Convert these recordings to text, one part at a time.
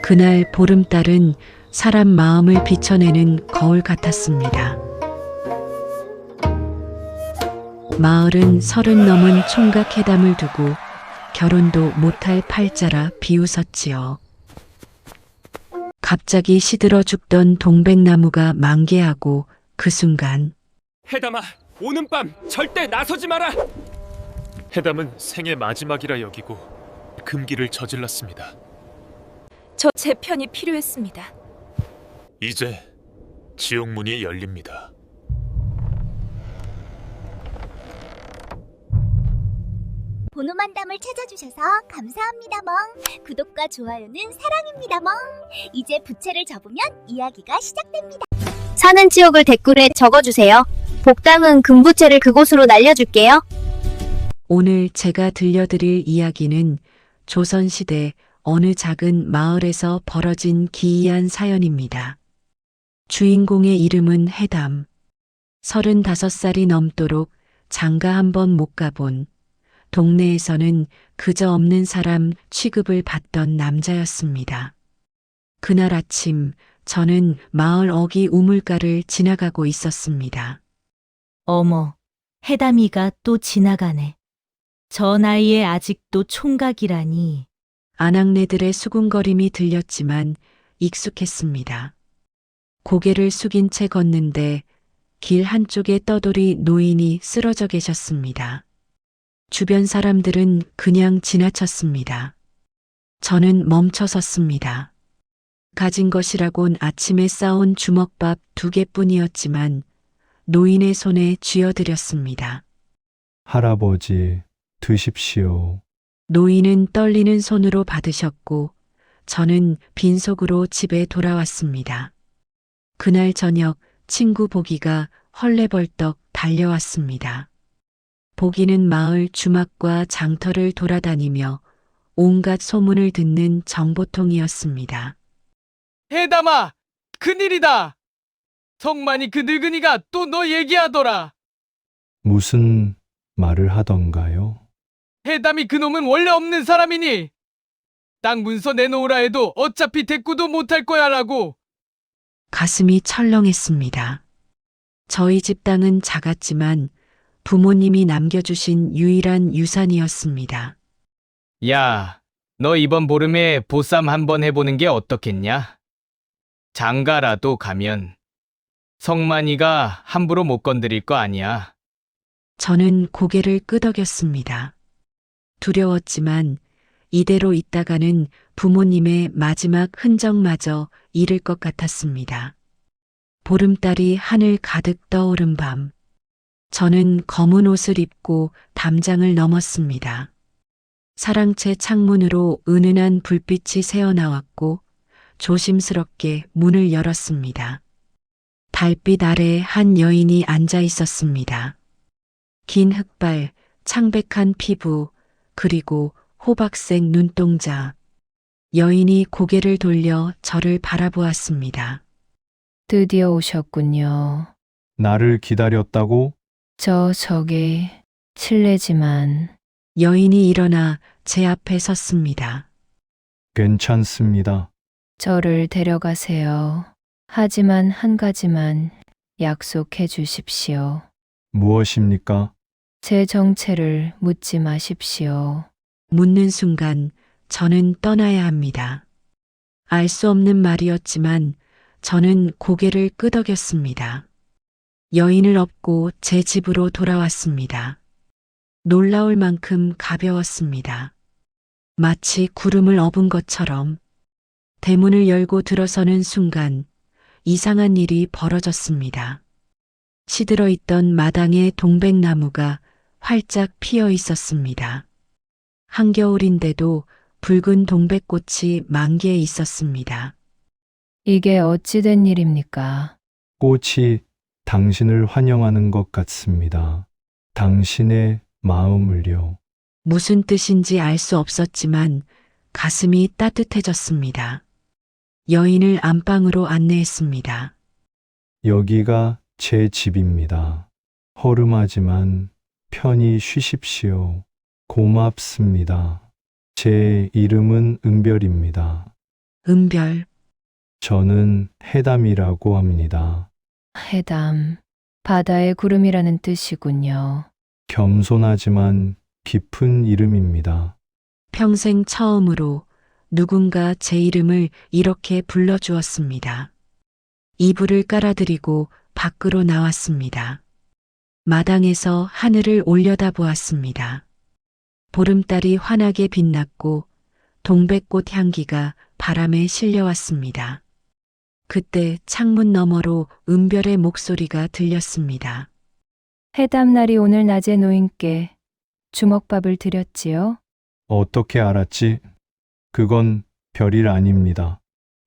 그날 보름달은 사람 마음을 비춰내는 거울 같았습니다. 마을은 30 넘은 총각 회담을 두고 결혼도 못할 팔자라 비웃었지요. 갑자기 시들어 죽던 동백나무가 만개하고 그 순간 해담아, 오는 밤 절대 나서지 마라. 해담은 생의 마지막이라 여기고 금기를 저질렀습니다. 저 제 편이 필요했습니다. 이제 지옥문이 열립니다. 보노만담을 찾아주셔서 감사합니다 멍. 구독과 좋아요는 사랑입니다 멍. 이제 부채를 접으면 이야기가 시작됩니다. 사는 지역을 댓글에 적어주세요. 복당은 금부채를 그곳으로 날려줄게요. 오늘 제가 들려드릴 이야기는 조선시대 어느 작은 마을에서 벌어진 기이한 사연입니다. 주인공의 이름은 해담. 35살이 넘도록 장가 한 번 못 가본 동네에서는 그저 없는 사람 취급을 받던 남자였습니다. 그날 아침 저는 마을 어귀 우물가를 지나가고 있었습니다. 어머, 해담이가 또 지나가네. 저 나이에 아직도 총각이라니. 아낙네들의 수군거림이 들렸지만 익숙했습니다. 고개를 숙인 채 걷는데 길 한쪽에 떠돌이 노인이 쓰러져 계셨습니다. 주변 사람들은 그냥 지나쳤습니다. 저는 멈춰 섰습니다. 가진 것이라곤 아침에 싸온 주먹밥 2개뿐이었지만 노인의 손에 쥐어드렸습니다. 할아버지, 드십시오. 노인은 떨리는 손으로 받으셨고 저는 빈속으로 집에 돌아왔습니다. 그날 저녁 친구 보기가 헐레벌떡 달려왔습니다. 보기는 마을 주막과 장터를 돌아다니며 온갖 소문을 듣는 정보통이었습니다. 해담아, 큰일이다. 성만이 그 늙은이가 또 너 얘기하더라. 무슨 말을 하던가요? 해담이 그놈은 원래 없는 사람이니 땅 문서 내놓으라 해도 어차피 대꾸도 못할 거야라고. 가슴이 철렁했습니다. 저희 집 땅은 작았지만 부모님이 남겨주신 유일한 유산이었습니다. 야, 너 이번 보름에 보쌈 한번 해보는 게 어떻겠냐? 장가라도 가면 성만이가 함부로 못 건드릴 거 아니야. 저는 고개를 끄덕였습니다. 두려웠지만 이대로 있다가는 부모님의 마지막 흔적마저 잃을 것 같았습니다. 보름달이 하늘 가득 떠오른 밤, 저는 검은 옷을 입고 담장을 넘었습니다. 사랑채 창문으로 은은한 불빛이 새어나왔고 조심스럽게 문을 열었습니다. 달빛 아래 한 여인이 앉아 있었습니다. 긴 흑발, 창백한 피부, 그리고 호박색 눈동자. 여인이 고개를 돌려 저를 바라보았습니다. 드디어 오셨군요. 나를 기다렸다고? 저기 실례지만 여인이 일어나 제 앞에 섰습니다. 괜찮습니다. 저를 데려가세요. 하지만 한 가지만 약속해 주십시오. 무엇입니까? 제 정체를 묻지 마십시오. 묻는 순간 저는 떠나야 합니다. 알 수 없는 말이었지만 저는 고개를 끄덕였습니다. 여인을 업고 제 집으로 돌아왔습니다. 놀라울 만큼 가벼웠습니다. 마치 구름을 업은 것처럼. 대문을 열고 들어서는 순간 이상한 일이 벌어졌습니다. 시들어 있던 마당에 동백나무가 활짝 피어 있었습니다. 한겨울인데도 붉은 동백꽃이 만개해 있었습니다. 이게 어찌된 일입니까? 꽃이 당신을 환영하는 것 같습니다. 당신의 마음을요. 무슨 뜻인지 알 수 없었지만 가슴이 따뜻해졌습니다. 여인을 안방으로 안내했습니다. 여기가 제 집입니다. 허름하지만 편히 쉬십시오. 고맙습니다. 제 이름은 은별입니다. 은별, 저는 해담이라고 합니다. 해담, 바다의 구름이라는 뜻이군요. 겸손하지만 깊은 이름입니다. 평생 처음으로 누군가 제 이름을 이렇게 불러주었습니다. 이불을 깔아드리고 밖으로 나왔습니다. 마당에서 하늘을 올려다보았습니다. 보름달이 환하게 빛났고 동백꽃 향기가 바람에 실려왔습니다. 그때 창문 너머로 은별의 목소리가 들렸습니다. 해담날이 오늘 낮에 노인께 주먹밥을 드렸지요? 어떻게 알았지? 그건 별일 아닙니다.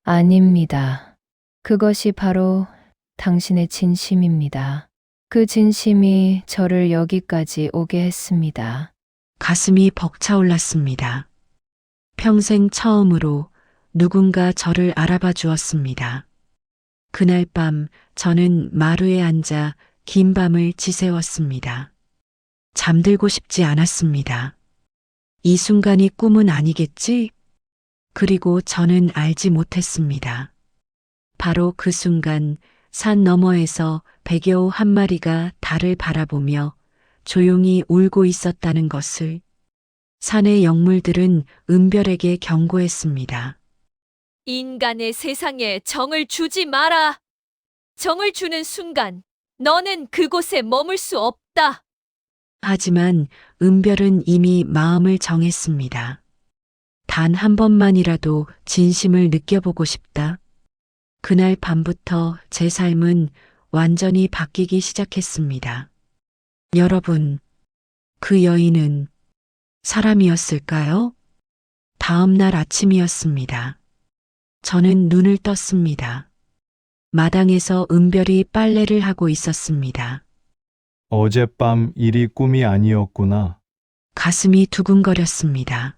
아닙니다. 그것이 바로 당신의 진심입니다. 그 진심이 저를 여기까지 오게 했습니다. 가슴이 벅차올랐습니다. 평생 처음으로 누군가 저를 알아봐 주었습니다. 그날 밤 저는 마루에 앉아 긴 밤을 지새웠습니다. 잠들고 싶지 않았습니다. 이 순간이 꿈은 아니겠지? 그리고 저는 알지 못했습니다. 바로 그 순간 산 너머에서 백여우 한 마리가 달을 바라보며 조용히 울고 있었다는 것을. 산의 영물들은 은별에게 경고했습니다. 인간의 세상에 정을 주지 마라. 정을 주는 순간 너는 그곳에 머물 수 없다. 하지만 은별은 이미 마음을 정했습니다. 단 한 번만이라도 진심을 느껴보고 싶다. 그날 밤부터 제 삶은 완전히 바뀌기 시작했습니다. 여러분, 그 여인은 사람이었을까요? 다음 날 아침이었습니다. 저는 눈을 떴습니다. 마당에서 은별이 빨래를 하고 있었습니다. 어젯밤 일이 꿈이 아니었구나. 가슴이 두근거렸습니다.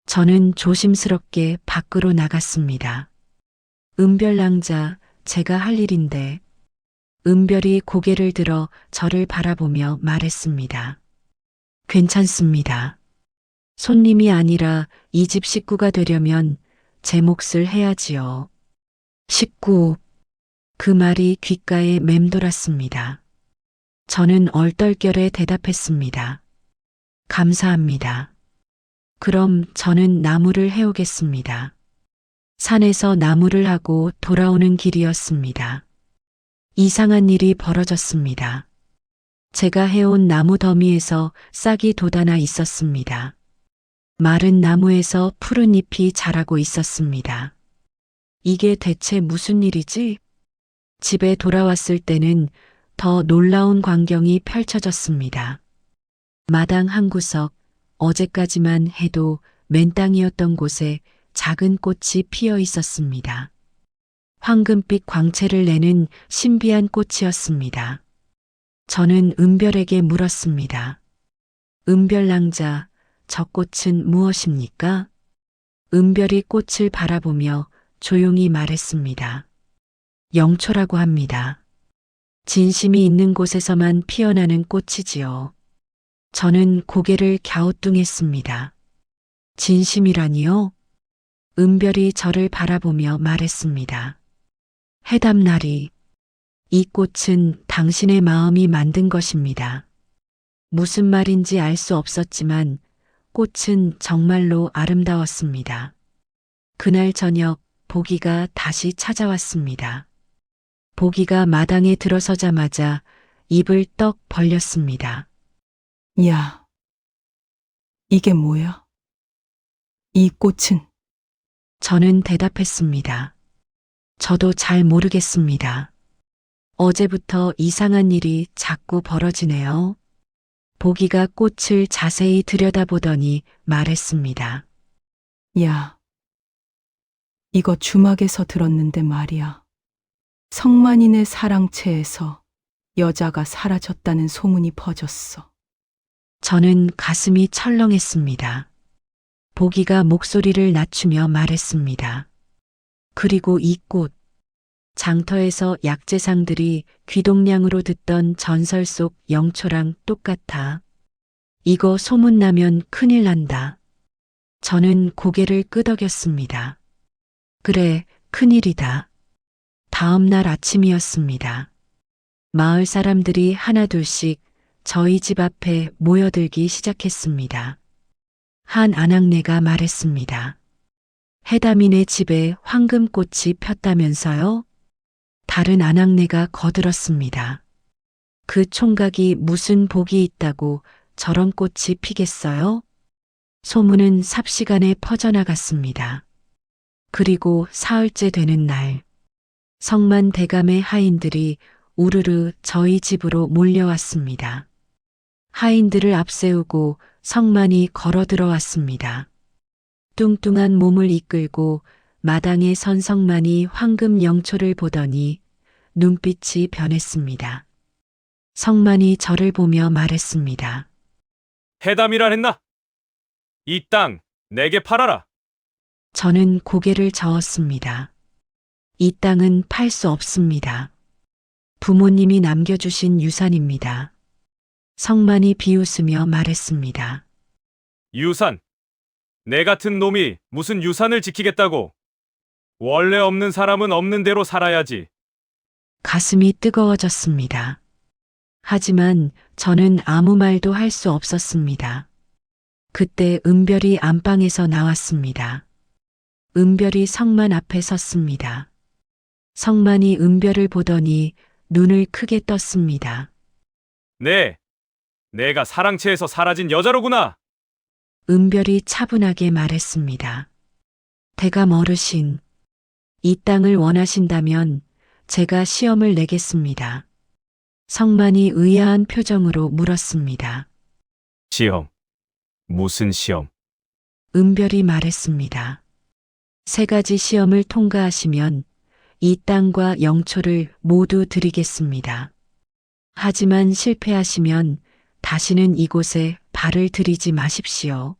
저는 조심스럽게 밖으로 나갔습니다. 은별 낭자, 제가 할 일인데. 은별이 고개를 들어 저를 바라보며 말했습니다. 괜찮습니다. 손님이 아니라 이 집 식구가 되려면 제 몫을 해야지요. 식구. 그 말이 귓가에 맴돌았습니다. 저는 얼떨결에 대답했습니다. 감사합니다. 그럼 저는 나무를 해오겠습니다. 산에서 나무를 하고 돌아오는 길이었습니다. 이상한 일이 벌어졌습니다. 제가 해온 나무 더미에서 싹이 돋아나 있었습니다. 마른 나무에서 푸른 잎이 자라고 있었습니다. 이게 대체 무슨 일이지? 집에 돌아왔을 때는 더 놀라운 광경이 펼쳐졌습니다. 마당 한 구석, 어제까지만 해도 맨땅이었던 곳에 작은 꽃이 피어 있었습니다. 황금빛 광채를 내는 신비한 꽃이었습니다. 저는 은별에게 물었습니다. 은별 낭자, 저 꽃은 무엇입니까? 은별이 꽃을 바라보며 조용히 말했습니다. 영초라고 합니다. 진심이 있는 곳에서만 피어나는 꽃이지요. 저는 고개를 갸우뚱했습니다. 진심이라니요? 은별이 저를 바라보며 말했습니다. 해담나리, 이 꽃은 당신의 마음이 만든 것입니다. 무슨 말인지 알 수 없었지만 꽃은 정말로 아름다웠습니다. 그날 저녁 보기가 다시 찾아왔습니다. 보기가 마당에 들어서자마자 입을 떡 벌렸습니다. 야, 이게 뭐야? 이 꽃은? 저는 대답했습니다. 저도 잘 모르겠습니다. 어제부터 이상한 일이 자꾸 벌어지네요. 보기가 꽃을 자세히 들여다보더니 말했습니다. 야, 이거 주막에서 들었는데 말이야. 성만인의 사랑채에서 여자가 사라졌다는 소문이 퍼졌어. 저는 가슴이 철렁했습니다. 보기가 목소리를 낮추며 말했습니다. 그리고 이 꽃, 장터에서 약재상들이 귀동냥으로 듣던 전설 속 영초랑 똑같아. 이거 소문나면 큰일 난다. 저는 고개를 끄덕였습니다. 그래, 큰일이다. 다음 날 아침이었습니다. 마을 사람들이 하나둘씩 저희 집 앞에 모여들기 시작했습니다. 한 아낙네가 말했습니다. 해담이네 집에 황금꽃이 폈다면서요? 다른 아낙네가 거들었습니다. 그 총각이 무슨 복이 있다고 저런 꽃이 피겠어요? 소문은 삽시간에 퍼져나갔습니다. 그리고 사흘째 되는 날, 성만 대감의 하인들이 우르르 저희 집으로 몰려왔습니다. 하인들을 앞세우고 성만이 걸어 들어왔습니다. 뚱뚱한 몸을 이끌고 마당에 선 성만이 황금 영초를 보더니 눈빛이 변했습니다. 성만이 저를 보며 말했습니다. 해담이라 했나? 이 땅 내게 팔아라. 저는 고개를 저었습니다. 이 땅은 팔 수 없습니다. 부모님이 남겨주신 유산입니다. 성만이 비웃으며 말했습니다. 유산. 내 같은 놈이 무슨 유산을 지키겠다고. 원래 없는 사람은 없는 대로 살아야지. 가슴이 뜨거워졌습니다. 하지만 저는 아무 말도 할 수 없었습니다. 그때 은별이 안방에서 나왔습니다. 은별이 성만 앞에 섰습니다. 성만이 은별을 보더니 눈을 크게 떴습니다. 네, 내가 사랑채에서 사라진 여자로구나. 은별이 차분하게 말했습니다. 대감 어르신, 이 땅을 원하신다면 제가 시험을 내겠습니다. 성만이 의아한 표정으로 물었습니다. 시험. 무슨 시험? 은별이 말했습니다. 3가지 시험을 통과하시면 이 땅과 영초를 모두 드리겠습니다. 하지만 실패하시면 다시는 이곳에 발을 들이지 마십시오.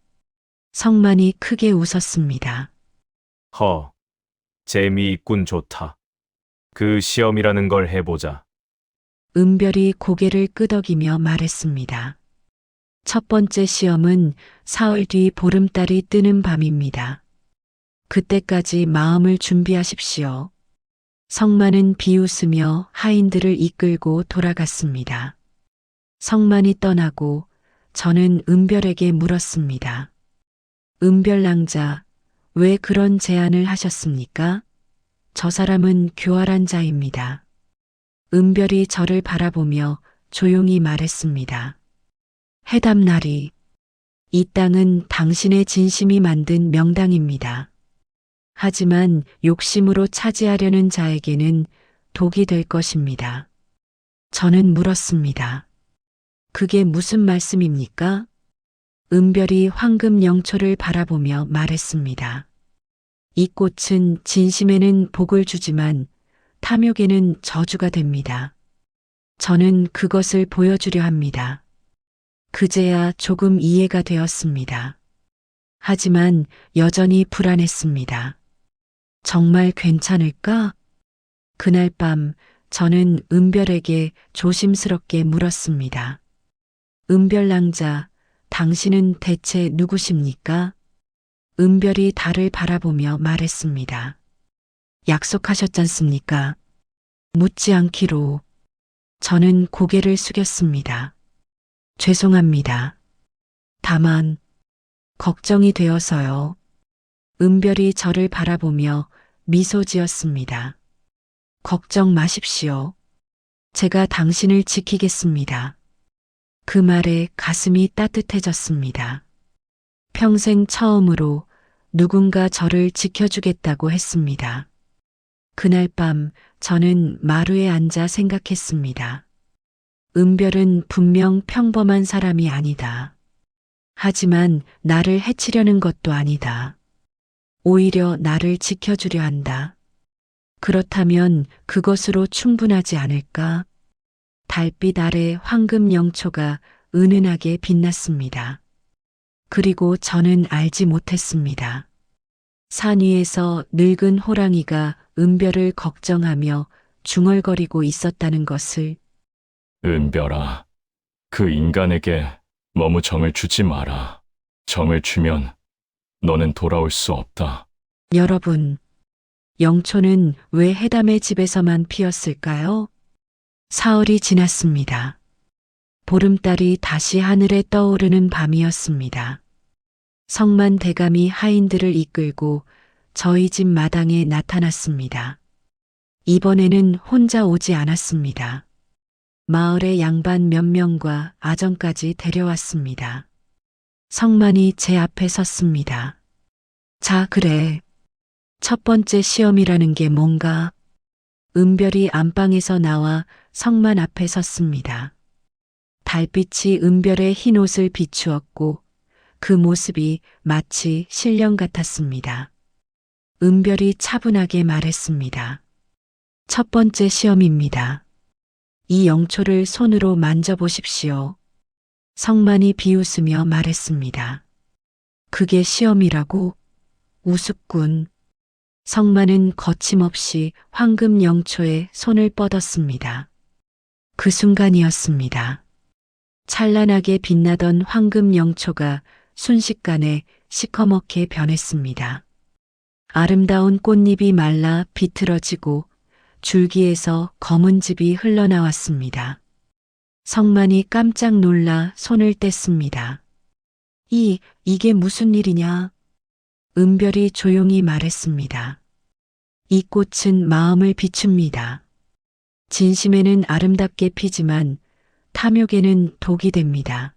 성만이 크게 웃었습니다. 허, 재미있군 좋다. 그 시험이라는 걸 해보자. 은별이 고개를 끄덕이며 말했습니다. 첫 번째 시험은 사흘 뒤 보름달이 뜨는 밤입니다. 그때까지 마음을 준비하십시오. 성만은 비웃으며 하인들을 이끌고 돌아갔습니다. 성만이 떠나고 저는 은별에게 물었습니다. 은별낭자, 왜 그런 제안을 하셨습니까? 저 사람은 교활한 자입니다. 은별이 저를 바라보며 조용히 말했습니다. 해담나리, 이 땅은 당신의 진심이 만든 명당입니다. 하지만 욕심으로 차지하려는 자에게는 독이 될 것입니다. 저는 물었습니다. 그게 무슨 말씀입니까? 은별이 황금 영초를 바라보며 말했습니다. 이 꽃은 진심에는 복을 주지만 탐욕에는 저주가 됩니다. 저는 그것을 보여주려 합니다. 그제야 조금 이해가 되었습니다. 하지만 여전히 불안했습니다. 정말 괜찮을까? 그날 밤 저는 은별에게 조심스럽게 물었습니다. 은별낭자, 당신은 대체 누구십니까? 은별이 달을 바라보며 말했습니다. 약속하셨잖습니까? 묻지 않기로. 저는 고개를 숙였습니다. 죄송합니다. 다만 걱정이 되어서요. 은별이 저를 바라보며 미소 지었습니다. 걱정 마십시오. 제가 당신을 지키겠습니다. 그 말에 가슴이 따뜻해졌습니다. 평생 처음으로 누군가 저를 지켜주겠다고 했습니다. 그날 밤 저는 마루에 앉아 생각했습니다. 은별은 분명 평범한 사람이 아니다. 하지만 나를 해치려는 것도 아니다. 오히려 나를 지켜주려 한다. 그렇다면 그것으로 충분하지 않을까? 달빛 아래 황금 영초가 은은하게 빛났습니다. 그리고 저는 알지 못했습니다. 산 위에서 늙은 호랑이가 은별을 걱정하며 중얼거리고 있었다는 것을. 은별아, 그 인간에게 너무 정을 주지 마라. 정을 주면 너는 돌아올 수 없다. 여러분, 영초는 왜 해담의 집에서만 피었을까요? 사흘이 지났습니다. 보름달이 다시 하늘에 떠오르는 밤이었습니다. 성만 대감이 하인들을 이끌고 저희 집 마당에 나타났습니다. 이번에는 혼자 오지 않았습니다. 마을의 양반 몇 명과 아정까지 데려왔습니다. 성만이 제 앞에 섰습니다. 자, 그래. 첫 번째 시험이라는 게 뭔가? 은별이 안방에서 나와 성만 앞에 섰습니다. 달빛이 은별의 흰 옷을 비추었고 그 모습이 마치 신령 같았습니다. 은별이 차분하게 말했습니다. 첫 번째 시험입니다. 이 영초를 손으로 만져보십시오. 성만이 비웃으며 말했습니다. 그게 시험이라고? 우습군. 성만은 거침없이 황금 영초에 손을 뻗었습니다. 그 순간이었습니다. 찬란하게 빛나던 황금 영초가 순식간에 시커멓게 변했습니다. 아름다운 꽃잎이 말라 비틀어지고 줄기에서 검은 즙이 흘러나왔습니다. 성만이 깜짝 놀라 손을 뗐습니다. 이게 무슨 일이냐? 은별이 조용히 말했습니다. 이 꽃은 마음을 비춥니다. 진심에는 아름답게 피지만 탐욕에는 독이 됩니다.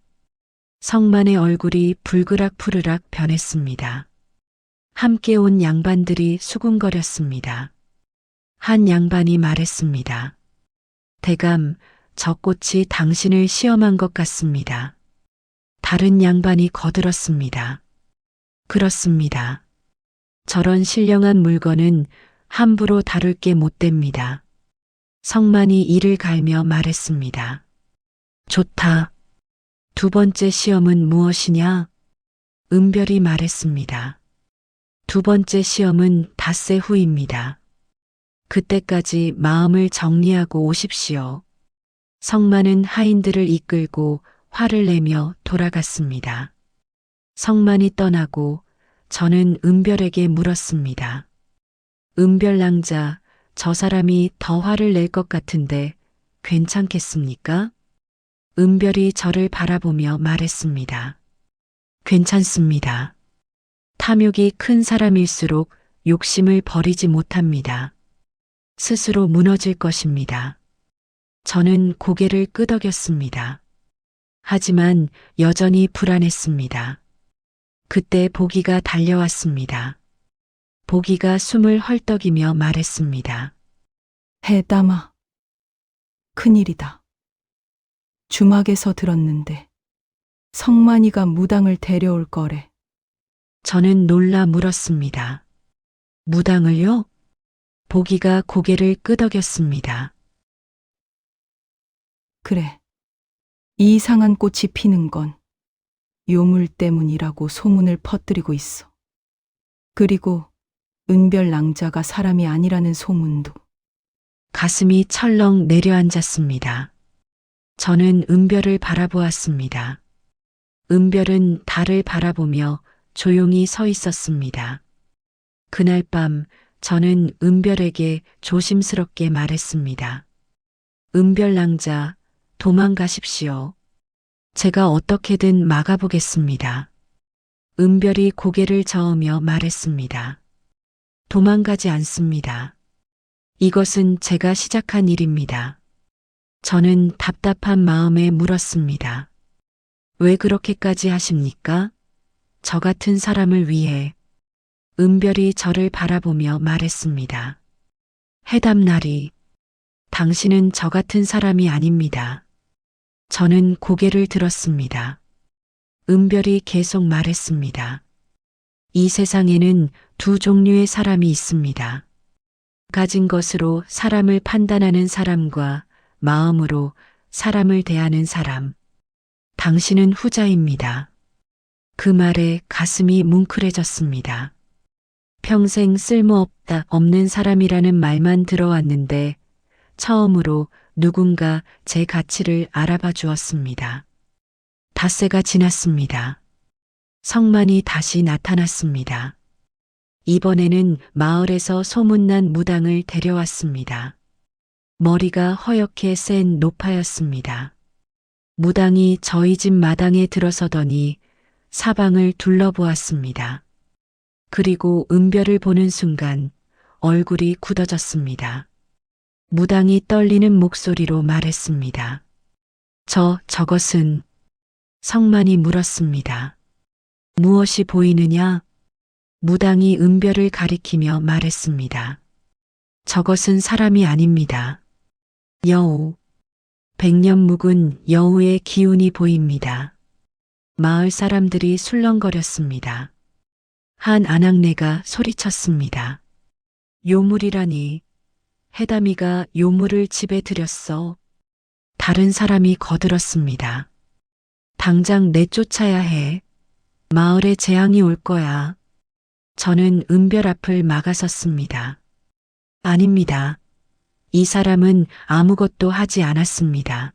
성만의 얼굴이 불그락푸르락 변했습니다. 함께 온 양반들이 수군거렸습니다. 한 양반이 말했습니다. 대감, 저 꽃이 당신을 시험한 것 같습니다. 다른 양반이 거들었습니다. 그렇습니다. 저런 신령한 물건은 함부로 다룰 게 못 됩니다. 성만이 이를 갈며 말했습니다. 좋다. 두 번째 시험은 무엇이냐? 은별이 말했습니다. 두 번째 시험은 닷새 후입니다. 그때까지 마음을 정리하고 오십시오. 성만은 하인들을 이끌고 화를 내며 돌아갔습니다. 성만이 떠나고 저는 은별에게 물었습니다. 은별 낭자, 저 사람이 더 화를 낼 것 같은데 괜찮겠습니까? 은별이 저를 바라보며 말했습니다. 괜찮습니다. 탐욕이 큰 사람일수록 욕심을 버리지 못합니다. 스스로 무너질 것입니다. 저는 고개를 끄덕였습니다. 하지만 여전히 불안했습니다. 그때 보기가 달려왔습니다. 보기가 숨을 헐떡이며 말했습니다. 해담아. 큰일이다. 주막에서 들었는데 성만이가 무당을 데려올 거래. 저는 놀라 물었습니다. 무당을요? 보기가 고개를 끄덕였습니다. 그래. 이 이상한 꽃이 피는 건 요물 때문이라고 소문을 퍼뜨리고 있어. 그리고 은별 낭자가 사람이 아니라는 소문도. 가슴이 철렁 내려앉았습니다. 저는 은별을 바라보았습니다. 은별은 달을 바라보며 조용히 서 있었습니다. 그날 밤 저는 은별에게 조심스럽게 말했습니다. 은별 낭자, 도망가십시오. 제가 어떻게든 막아보겠습니다. 은별이 고개를 저으며 말했습니다. 도망가지 않습니다. 이것은 제가 시작한 일입니다. 저는 답답한 마음에 물었습니다. 왜 그렇게까지 하십니까? 저 같은 사람을 위해. 은별이 저를 바라보며 말했습니다. 해담나리, 당신은 저 같은 사람이 아닙니다. 저는 고개를 들었습니다. 은별이 계속 말했습니다. 이 세상에는 두 종류의 사람이 있습니다. 가진 것으로 사람을 판단하는 사람과 마음으로 사람을 대하는 사람. 당신은 후자입니다. 그 말에 가슴이 뭉클해졌습니다. 평생 쓸모없다, 없는 사람이라는 말만 들어왔는데 처음으로 누군가 제 가치를 알아봐 주었습니다. 닷새가 지났습니다. 성만이 다시 나타났습니다. 이번에는 마을에서 소문난 무당을 데려왔습니다. 머리가 허옇게 센 노파였습니다. 무당이 저희 집 마당에 들어서더니 사방을 둘러보았습니다. 그리고 은별을 보는 순간 얼굴이 굳어졌습니다. 무당이 떨리는 목소리로 말했습니다. 저것은? 성만이 물었습니다. 무엇이 보이느냐? 무당이 은별을 가리키며 말했습니다. 저것은 사람이 아닙니다. 여우. 백년 묵은 여우의 기운이 보입니다. 마을 사람들이 술렁거렸습니다. 한 아낙네가 소리쳤습니다. 요물이라니. 해담이가 요물을 집에 들였어. 다른 사람이 거들었습니다. 당장 내쫓아야 해. 마을에 재앙이 올 거야. 저는 은별 앞을 막아섰습니다. 아닙니다. 이 사람은 아무것도 하지 않았습니다.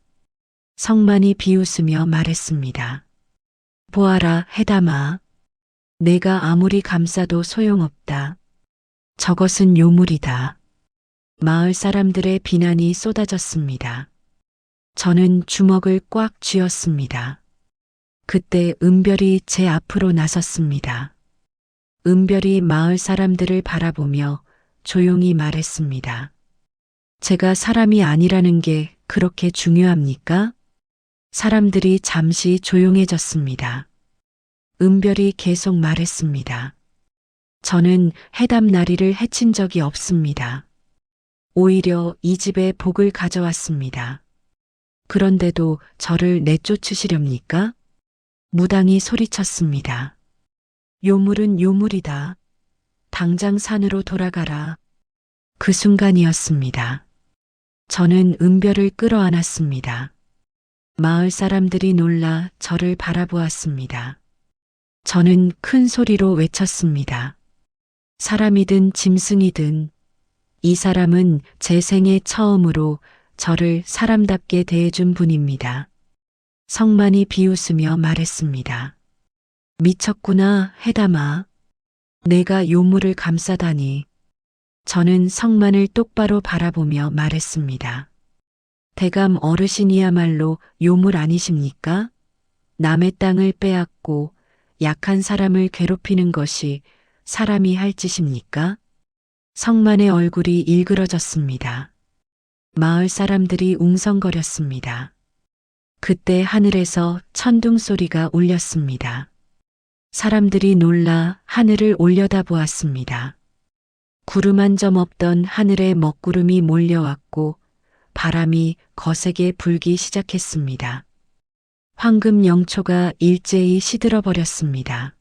성만이 비웃으며 말했습니다. 보아라, 해담아. 내가 아무리 감싸도 소용없다. 저것은 요물이다. 마을 사람들의 비난이 쏟아졌습니다. 저는 주먹을 꽉 쥐었습니다. 그때 은별이 제 앞으로 나섰습니다. 은별이 마을 사람들을 바라보며 조용히 말했습니다. 제가 사람이 아니라는 게 그렇게 중요합니까? 사람들이 잠시 조용해졌습니다. 은별이 계속 말했습니다. 저는 해담나리를 해친 적이 없습니다. 오히려 이 집에 복을 가져왔습니다. 그런데도 저를 내쫓으시렵니까? 무당이 소리쳤습니다. 요물은 요물이다. 당장 산으로 돌아가라. 그 순간이었습니다. 저는 은별을 끌어안았습니다. 마을 사람들이 놀라 저를 바라보았습니다. 저는 큰 소리로 외쳤습니다. 사람이든 짐승이든 이 사람은 제 생애 처음으로 저를 사람답게 대해준 분입니다. 성만이 비웃으며 말했습니다. 미쳤구나, 해담아. 내가 요물을 감싸다니. 저는 성만을 똑바로 바라보며 말했습니다. 대감 어르신이야말로 요물 아니십니까? 남의 땅을 빼앗고 약한 사람을 괴롭히는 것이 사람이 할 짓입니까? 성만의 얼굴이 일그러졌습니다. 마을 사람들이 웅성거렸습니다. 그때 하늘에서 천둥 소리가 울렸습니다. 사람들이 놀라 하늘을 올려다보았습니다. 구름 한 점 없던 하늘에 먹구름이 몰려왔고 바람이 거세게 불기 시작했습니다. 황금 영초가 일제히 시들어 버렸습니다.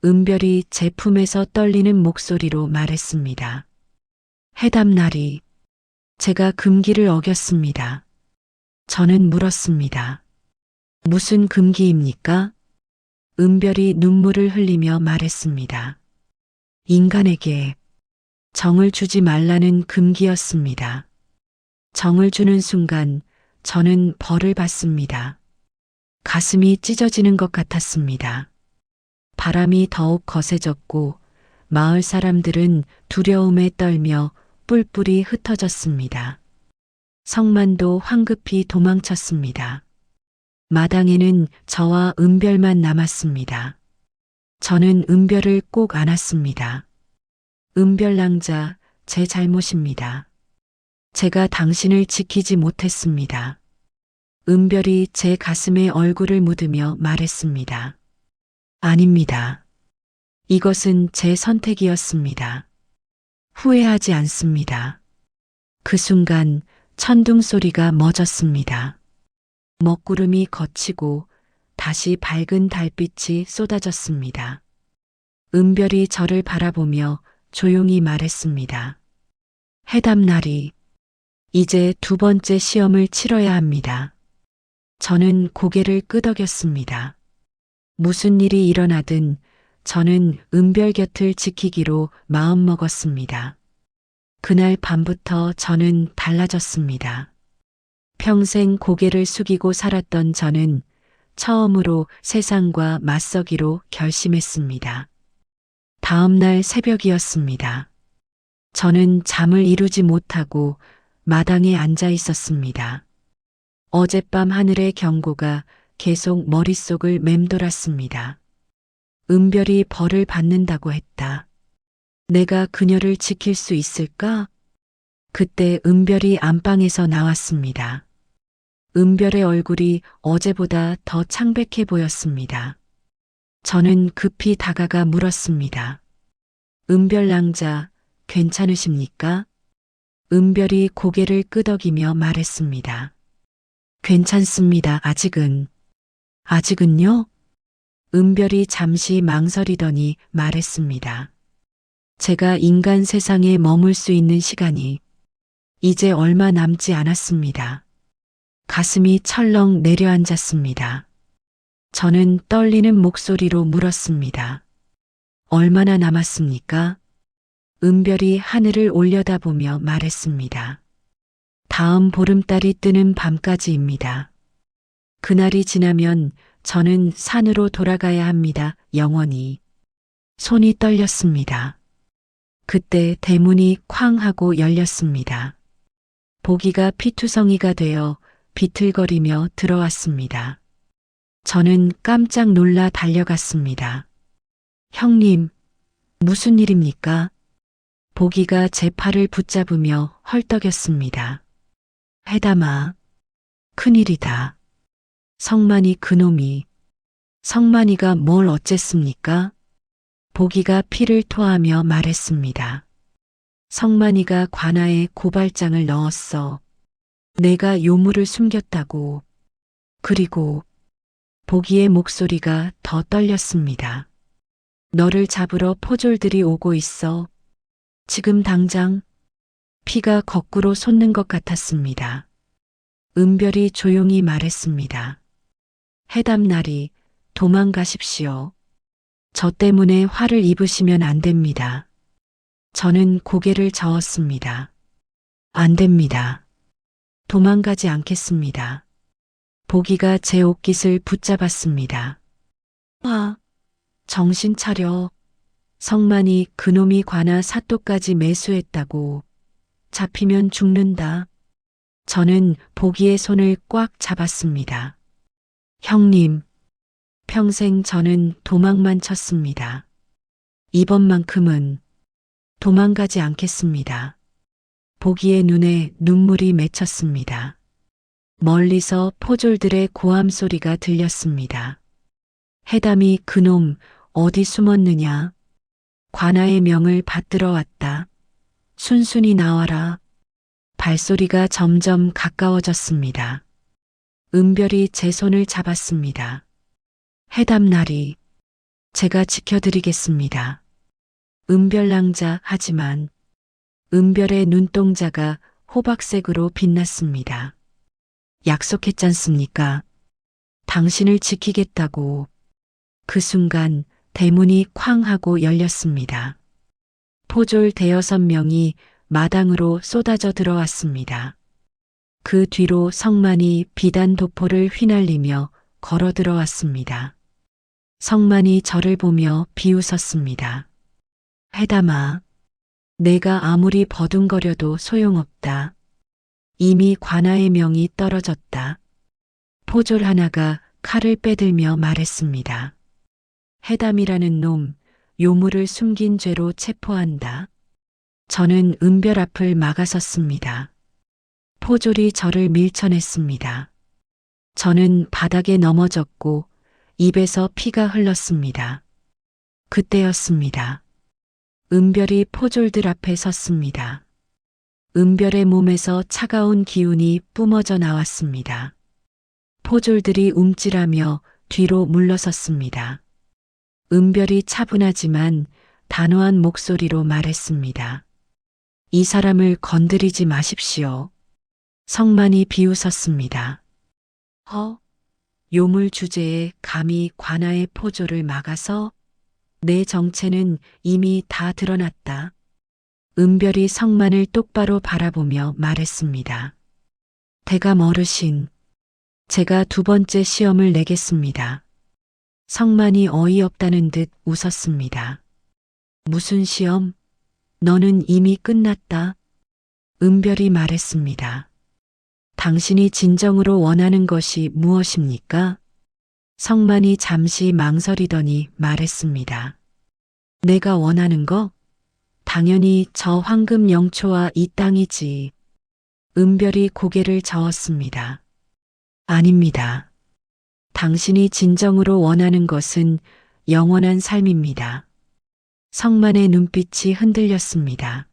은별이 제 품에서 떨리는 목소리로 말했습니다. 해담나리. 제가 금기를 어겼습니다. 저는 물었습니다. 무슨 금기입니까? 은별이 눈물을 흘리며 말했습니다. 인간에게 정을 주지 말라는 금기였습니다. 정을 주는 순간 저는 벌을 받습니다. 가슴이 찢어지는 것 같았습니다. 바람이 더욱 거세졌고 마을 사람들은 두려움에 떨며 뿔뿔이 흩어졌습니다. 성만도 황급히 도망쳤습니다. 마당에는 저와 은별만 남았습니다. 저는 은별을 꼭 안았습니다. 은별 낭자, 제 잘못입니다. 제가 당신을 지키지 못했습니다. 은별이 제 가슴에 얼굴을 묻으며 말했습니다. 아닙니다. 이것은 제 선택이었습니다. 후회하지 않습니다. 그 순간 천둥 소리가 멎었습니다. 먹구름이 걷히고 다시 밝은 달빛이 쏟아졌습니다. 은별이 저를 바라보며 조용히 말했습니다. 해담나리, 이제 두 번째 시험을 치러야 합니다. 저는 고개를 끄덕였습니다. 무슨 일이 일어나든 저는 은별 곁을 지키기로 마음먹었습니다. 그날 밤부터 저는 달라졌습니다. 평생 고개를 숙이고 살았던 저는 처음으로 세상과 맞서기로 결심했습니다. 다음 날 새벽이었습니다. 저는 잠을 이루지 못하고 마당에 앉아 있었습니다. 어젯밤 하늘의 경고가 계속 머릿속을 맴돌았습니다. 은별이 벌을 받는다고 했다. 내가 그녀를 지킬 수 있을까? 그때 은별이 안방에서 나왔습니다. 은별의 얼굴이 어제보다 더 창백해 보였습니다. 저는 급히 다가가 물었습니다. 은별 낭자, 괜찮으십니까? 은별이 고개를 끄덕이며 말했습니다. 괜찮습니다. 아직은요? 은별이 잠시 망설이더니 말했습니다. 제가 인간 세상에 머물 수 있는 시간이 이제 얼마 남지 않았습니다. 가슴이 철렁 내려앉았습니다. 저는 떨리는 목소리로 물었습니다. 얼마나 남았습니까? 은별이 하늘을 올려다보며 말했습니다. 다음 보름달이 뜨는 밤까지입니다. 그날이 지나면 저는 산으로 돌아가야 합니다. 영원히. 손이 떨렸습니다. 그때 대문이 쾅 하고 열렸습니다. 보기가 피투성이가 되어 비틀거리며 들어왔습니다. 저는 깜짝 놀라 달려갔습니다. 형님, 무슨 일입니까? 보기가 제 팔을 붙잡으며 헐떡였습니다. 해담아, 큰일이다. 성만이가 뭘 어쨌습니까? 보기가 피를 토하며 말했습니다. 성만이가 관아에 고발장을 넣었어. 내가 요물을 숨겼다고. 그리고 보기의 목소리가 더 떨렸습니다. 너를 잡으러 포졸들이 오고 있어. 지금 당장. 피가 거꾸로 솟는 것 같았습니다. 은별이 조용히 말했습니다. 해담나리, 도망가십시오. 저 때문에 화를 입으시면 안 됩니다. 저는 고개를 저었습니다. 안 됩니다. 도망가지 않겠습니다. 보기가 제 옷깃을 붙잡았습니다. 정신 차려. 성만이 그놈이 관아 사또까지 매수했다고. 잡히면 죽는다. 저는 보기의 손을 꽉 잡았습니다. 형님, 평생 저는 도망만 쳤습니다. 이번만큼은 도망가지 않겠습니다. 보기의 눈에 눈물이 맺혔습니다. 멀리서 포졸들의 고함 소리가 들렸습니다. 해담이 그놈 어디 숨었느냐? 관아의 명을 받들어 왔다. 순순히 나와라. 발소리가 점점 가까워졌습니다. 은별이 제 손을 잡았습니다. 해담나리, 제가 지켜드리겠습니다. 은별낭자 하지만 은별의 눈동자가 호박색으로 빛났습니다. 약속했잖습니까? 당신을 지키겠다고. 그 순간 대문이 쾅 하고 열렸습니다. 포졸 5~6명이 마당으로 쏟아져 들어왔습니다. 그 뒤로 성만이 비단 도포를 휘날리며 걸어 들어왔습니다. 성만이 저를 보며 비웃었습니다. 해담아, 내가 아무리 버둥거려도 소용없다. 이미 관아의 명이 떨어졌다. 포졸 하나가 칼을 빼들며 말했습니다. 해담이라는 놈, 요물을 숨긴 죄로 체포한다. 저는 은별 앞을 막아섰습니다. 포졸이 저를 밀쳐냈습니다. 저는 바닥에 넘어졌고 입에서 피가 흘렀습니다. 그때였습니다. 은별이 포졸들 앞에 섰습니다. 은별의 몸에서 차가운 기운이 뿜어져 나왔습니다. 포졸들이 움찔하며 뒤로 물러섰습니다. 은별이 차분하지만 단호한 목소리로 말했습니다. 이 사람을 건드리지 마십시오. 성만이 비웃었습니다. 요물 주제에 감히 관아의 포졸을 막아서 내 정체는 이미 다 드러났다. 은별이 성만을 똑바로 바라보며 말했습니다. 대감 어르신, 제가 2번째 시험을 내겠습니다. 성만이 어이없다는 듯 웃었습니다. 무슨 시험? 너는 이미 끝났다. 은별이 말했습니다. 당신이 진정으로 원하는 것이 무엇입니까? 성만이 잠시 망설이더니 말했습니다. 내가 원하는 거? 당연히 저 황금 영초와 이 땅이지. 은별이 고개를 저었습니다. 아닙니다. 당신이 진정으로 원하는 것은 영원한 삶입니다. 성만의 눈빛이 흔들렸습니다.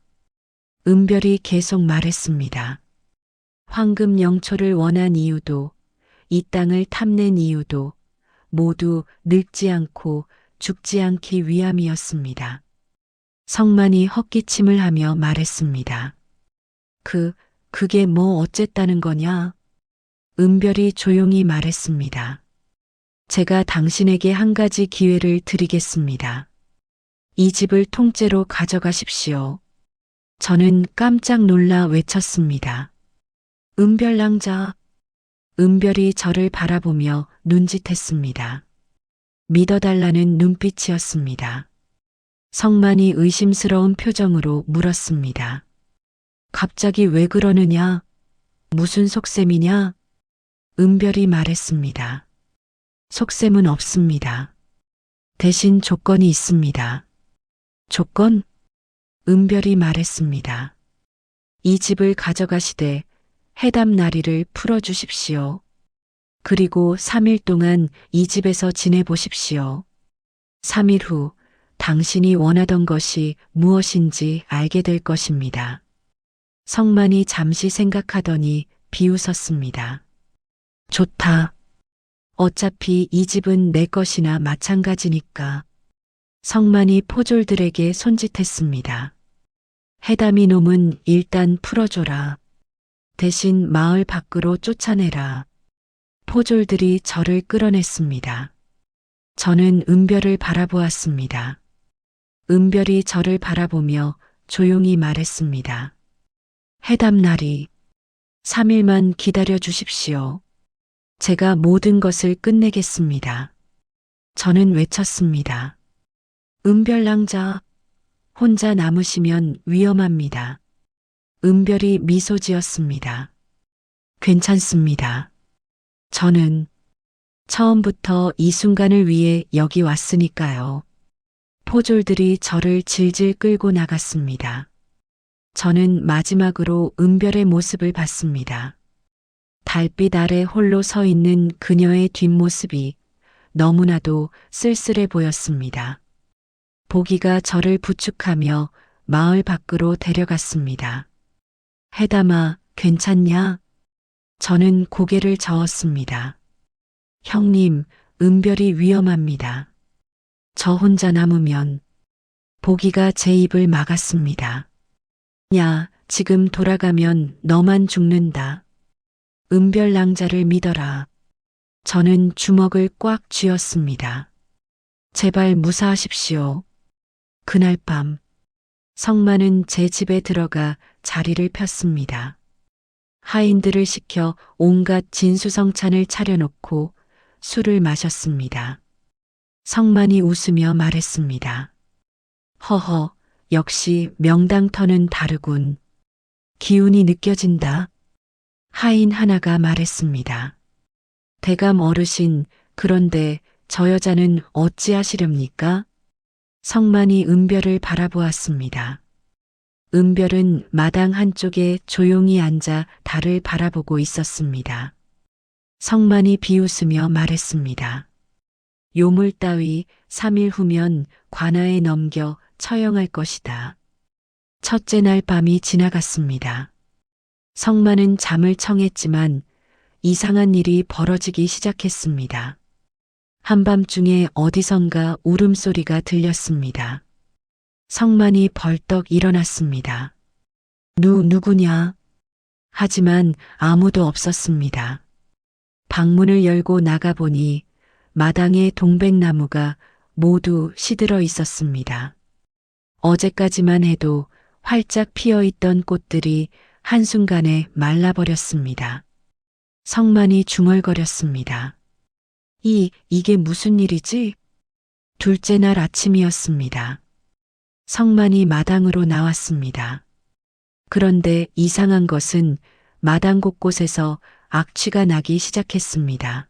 은별이 계속 말했습니다. 황금 영초를 원한 이유도, 이 땅을 탐낸 이유도 모두 늙지 않고 죽지 않기 위함이었습니다. 성만이 헛기침을 하며 말했습니다. 그게 뭐 어쨌다는 거냐? 은별이 조용히 말했습니다. 제가 당신에게 한 가지 기회를 드리겠습니다. 이 집을 통째로 가져가십시오. 저는 깜짝 놀라 외쳤습니다. 은별낭자. 은별이 저를 바라보며 눈짓했습니다. 믿어달라는 눈빛이었습니다. 성만이 의심스러운 표정으로 물었습니다. 갑자기 왜 그러느냐? 무슨 속셈이냐? 은별이 말했습니다. 속셈은 없습니다. 대신 조건이 있습니다. 조건? 은별이 말했습니다. 이 집을 가져가시되 해담 나리를 풀어주십시오. 그리고 3일 동안 이 집에서 지내보십시오. 3일 후 당신이 원하던 것이 무엇인지 알게 될 것입니다. 성만이 잠시 생각하더니 비웃었습니다. 좋다. 어차피 이 집은 내 것이나 마찬가지니까. 성만이 포졸들에게 손짓했습니다. 해담이 놈은 일단 풀어줘라. 대신 마을 밖으로 쫓아내라. 포졸들이 저를 끌어냈습니다. 저는 은별을 바라보았습니다. 은별이 저를 바라보며 조용히 말했습니다. 해담나리, 3일만 기다려 주십시오. 제가 모든 것을 끝내겠습니다. 저는 외쳤습니다. 은별낭자, 혼자 남으시면 위험합니다. 은별이 미소 지었습니다. 괜찮습니다. 저는 처음부터 이 순간을 위해 여기 왔으니까요. 포졸들이 저를 질질 끌고 나갔습니다. 저는 마지막으로 은별의 모습을 봤습니다. 달빛 아래 홀로 서 있는 그녀의 뒷모습이 너무나도 쓸쓸해 보였습니다. 보기가 저를 부축하며 마을 밖으로 데려갔습니다. 해담아, 괜찮냐? 저는 고개를 저었습니다. 형님, 은별이 위험합니다. 저 혼자 남으면. 보기가 제 입을 막았습니다. 야, 지금 돌아가면 너만 죽는다. 은별낭자를 믿어라. 저는 주먹을 꽉 쥐었습니다. 제발 무사하십시오. 그날 밤, 성만은 제 집에 들어가 자리를 폈습니다. 하인들을 시켜 온갖 진수성찬을 차려놓고 술을 마셨습니다. 성만이 웃으며 말했습니다. 허허, 역시 명당터는 다르군. 기운이 느껴진다. 하인 하나가 말했습니다. 대감 어르신, 그런데 저 여자는 어찌하시렵니까? 성만이 은별을 바라보았습니다. 은별은 마당 한쪽에 조용히 앉아 달을 바라보고 있었습니다. 성만이 비웃으며 말했습니다. 요물 따위 3일 후면 관아에 넘겨 처형할 것이다. 첫째 날 밤이 지나갔습니다. 성만은 잠을 청했지만 이상한 일이 벌어지기 시작했습니다. 한밤중에 어디선가 울음소리가 들렸습니다. 성만이 벌떡 일어났습니다. 누구냐? 하지만 아무도 없었습니다. 방문을 열고 나가보니 마당의 동백나무가 모두 시들어 있었습니다. 어제까지만 해도 활짝 피어 있던 꽃들이 한순간에 말라버렸습니다. 성만이 중얼거렸습니다. 이게 무슨 일이지? 둘째 날 아침이었습니다. 성만이 마당으로 나왔습니다. 그런데 이상한 것은 마당 곳곳에서 악취가 나기 시작했습니다.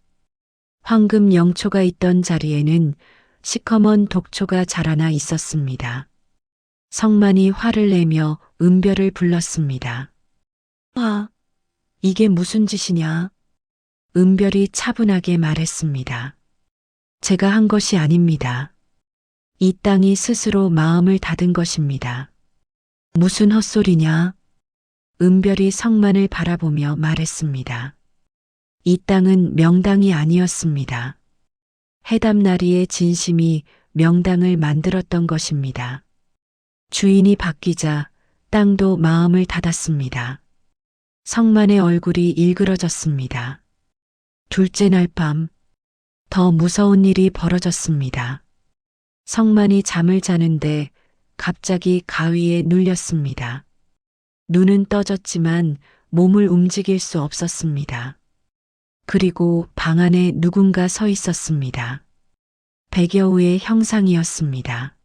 황금 영초가 있던 자리에는 시커먼 독초가 자라나 있었습니다. 성만이 화를 내며 은별을 불렀습니다. 이게 무슨 짓이냐? 은별이 차분하게 말했습니다. 제가 한 것이 아닙니다. 이 땅이 스스로 마음을 닫은 것입니다. 무슨 헛소리냐? 은별이 성만을 바라보며 말했습니다. 이 땅은 명당이 아니었습니다. 해담나리의 진심이 명당을 만들었던 것입니다. 주인이 바뀌자 땅도 마음을 닫았습니다. 성만의 얼굴이 일그러졌습니다. 둘째 날 밤, 더 무서운 일이 벌어졌습니다. 성만이 잠을 자는데 갑자기 가위에 눌렸습니다. 눈은 떠졌지만 몸을 움직일 수 없었습니다. 그리고 방 안에 누군가 서 있었습니다. 100여 후의 형상이었습니다.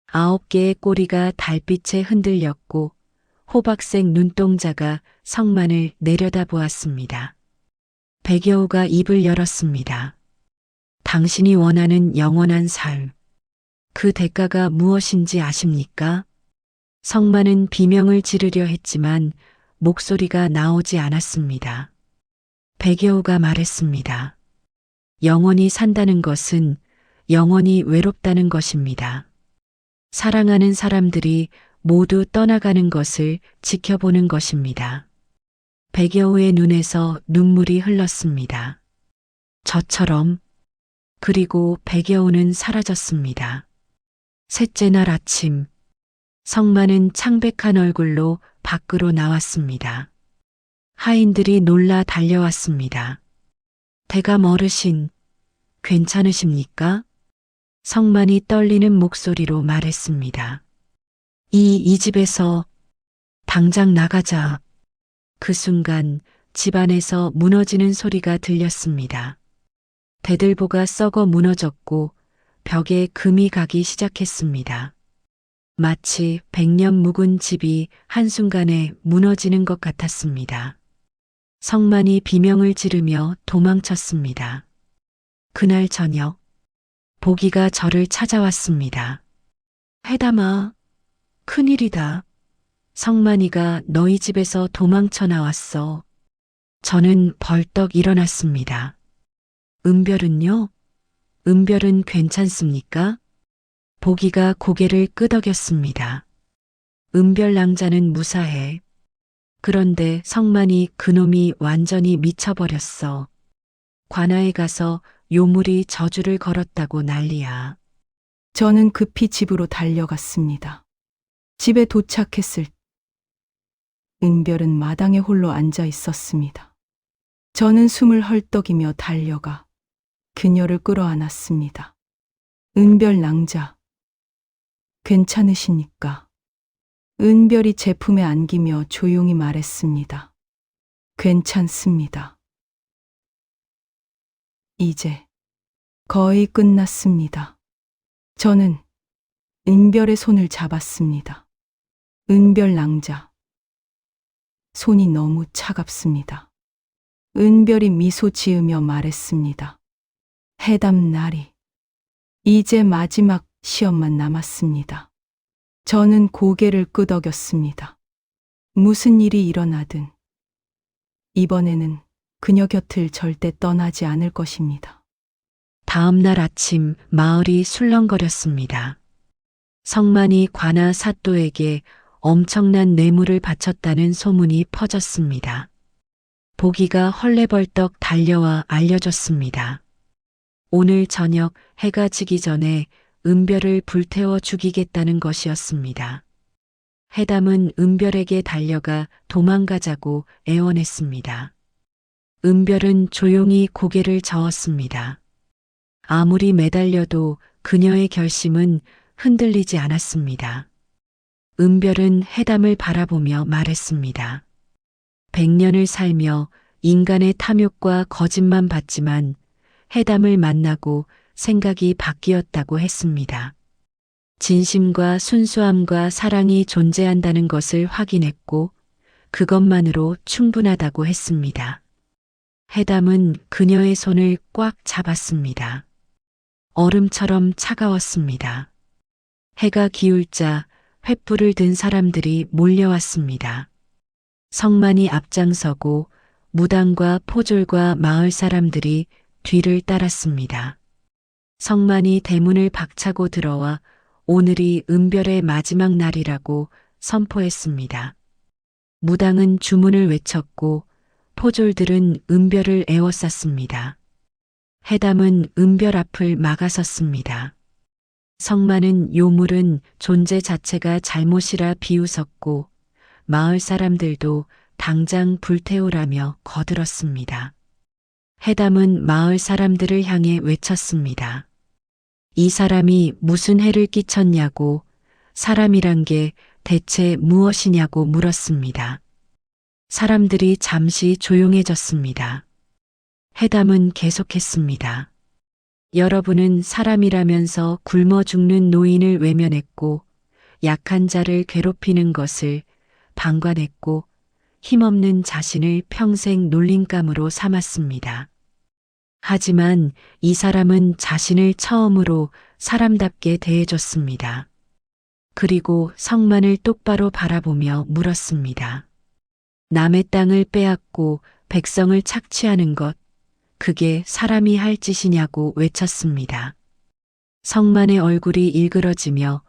9개의 꼬리가 달빛에 흔들렸고 호박색 눈동자가 성만을 내려다보았습니다. 100여 후가 입을 열었습니다. 당신이 원하는 영원한 삶, 그 대가가 무엇인지 아십니까? 성만은 비명을 지르려 했지만 목소리가 나오지 않았습니다. 100여 후가 말했습니다. 영원히 산다는 것은 영원히 외롭다는 것입니다. 사랑하는 사람들이 모두 떠나가는 것을 지켜보는 것입니다. 100여 후의 눈에서 눈물이 흘렀습니다. 저처럼. 그리고 100여 후는 사라졌습니다. 셋째 날 아침, 성만은 창백한 얼굴로 밖으로 나왔습니다. 하인들이 놀라 달려왔습니다. 대감 어르신, 괜찮으십니까? 성만이 떨리는 목소리로 말했습니다. 이 집에서 당장 나가자. 그 순간 집안에서 무너지는 소리가 들렸습니다. 대들보가 썩어 무너졌고 벽에 금이 가기 시작했습니다. 마치 100년 묵은 집이 한순간에 무너지는 것 같았습니다. 성만이 비명을 지르며 도망쳤습니다. 그날 저녁, 보기가 저를 찾아왔습니다. 해담아, 큰일이다. 성만이가 너희 집에서 도망쳐 나왔어. 저는 벌떡 일어났습니다. 은별은요? 은별은 괜찮습니까? 보기가 고개를 끄덕였습니다. 은별 낭자는 무사해. 그런데 성만이 그놈이 완전히 미쳐버렸어. 관아에 가서 요물이 저주를 걸었다고 난리야. 저는 급히 집으로 달려갔습니다. 집에 도착했을 때 은별은 마당에 홀로 앉아 있었습니다. 저는 숨을 헐떡이며 달려가 그녀를 끌어안았습니다. 은별 낭자, 괜찮으십니까? 은별이 제 품에 안기며 조용히 말했습니다. 괜찮습니다. 이제 거의 끝났습니다. 저는 은별의 손을 잡았습니다. 은별 낭자, 손이 너무 차갑습니다. 은별이 미소 지으며 말했습니다. 해담나리, 이제 마지막 시험만 남았습니다. 저는 고개를 끄덕였습니다. 무슨 일이 일어나든 이번에는 그녀 곁을 절대 떠나지 않을 것입니다. 다음 날 아침 마을이 술렁거렸습니다. 성만이 관아 사또에게 엄청난 뇌물을 바쳤다는 소문이 퍼졌습니다. 보기가 헐레벌떡 달려와 알려줬습니다. 오늘 저녁 해가 지기 전에 은별을 불태워 죽이겠다는 것이었습니다. 해담은 은별에게 달려가 도망가자고 애원했습니다. 은별은 조용히 고개를 저었습니다. 아무리 매달려도 그녀의 결심은 흔들리지 않았습니다. 은별은 해담을 바라보며 말했습니다. 100년을 살며 인간의 탐욕과 거짓만 봤지만 해담을 만나고 생각이 바뀌었다고 했습니다. 진심과 순수함과 사랑이 존재한다는 것을 확인했고 그것만으로 충분하다고 했습니다. 해담은 그녀의 손을 꽉 잡았습니다. 얼음처럼 차가웠습니다. 해가 기울자 횃불을 든 사람들이 몰려왔습니다. 성만이 앞장서고 무당과 포졸과 마을 사람들이 뒤를 따랐습니다. 성만이 대문을 박차고 들어와 오늘이 은별의 마지막 날이라고 선포했습니다. 무당은 주문을 외쳤고 포졸들은 은별을 에워쌌습니다. 해담은 은별 앞을 막아섰습니다. 성만은 요물은 존재 자체가 잘못이라 비웃었고 마을 사람들도 당장 불태우라며 거들었습니다. 해담은 마을 사람들을 향해 외쳤습니다. 이 사람이 무슨 해를 끼쳤냐고, 사람이란 게 대체 무엇이냐고 물었습니다. 사람들이 잠시 조용해졌습니다. 해담은 계속했습니다. 여러분은 사람이라면서 굶어 죽는 노인을 외면했고 약한 자를 괴롭히는 것을 방관했고 힘없는 자신을 평생 놀림감으로 삼았습니다. 하지만 이 사람은 자신을 처음으로 사람답게 대해줬습니다. 그리고 성만을 똑바로 바라보며 물었습니다. 남의 땅을 빼앗고 백성을 착취하는 것, 그게 사람이 할 짓이냐고 외쳤습니다. 성만의 얼굴이 일그러지며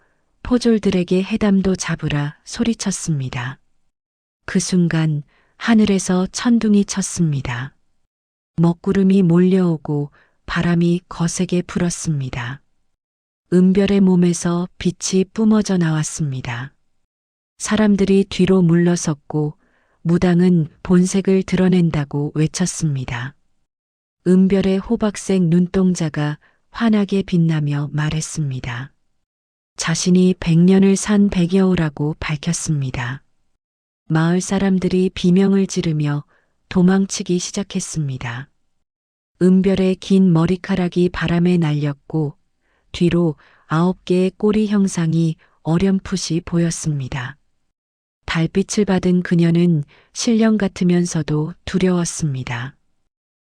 포졸들에게 해담도 잡으라 소리쳤습니다. 그 순간 하늘에서 천둥이 쳤습니다. 먹구름이 몰려오고 바람이 거세게 불었습니다. 은별의 몸에서 빛이 뿜어져 나왔습니다. 사람들이 뒤로 물러섰고 무당은 본색을 드러낸다고 외쳤습니다. 은별의 호박색 눈동자가 환하게 빛나며 말했습니다. 자신이 100년을 산 백여우라고 밝혔습니다. 마을 사람들이 비명을 지르며 도망치기 시작했습니다. 은별의 긴 머리카락이 바람에 날렸고 뒤로 9개의 꼬리 형상이 어렴풋이 보였습니다. 달빛을 받은 그녀는 신령 같으면서도 두려웠습니다.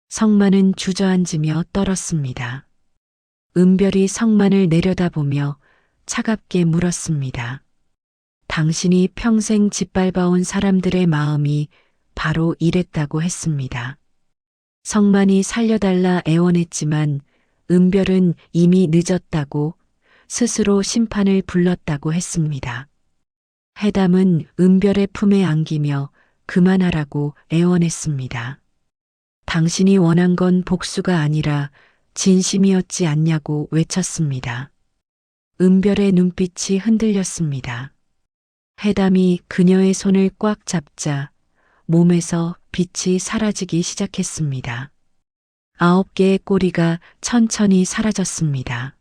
성만은 주저앉으며 떨었습니다. 은별이 성만을 내려다보며 차갑게 물었습니다. 당신이 평생 짓밟아온 사람들의 마음이 바로 이랬다고 했습니다. 성만이 살려달라 애원했지만 은별은 이미 늦었다고 스스로 심판을 불렀다고 했습니다. 해담은 은별의 품에 안기며 그만하라고 애원했습니다. 당신이 원한 건 복수가 아니라 진심이었지 않냐고 외쳤습니다. 은별의 눈빛이 흔들렸습니다. 해담이 그녀의 손을 꽉 잡자 몸에서 빛이 사라지기 시작했습니다. 9개의 꼬리가 천천히 사라졌습니다.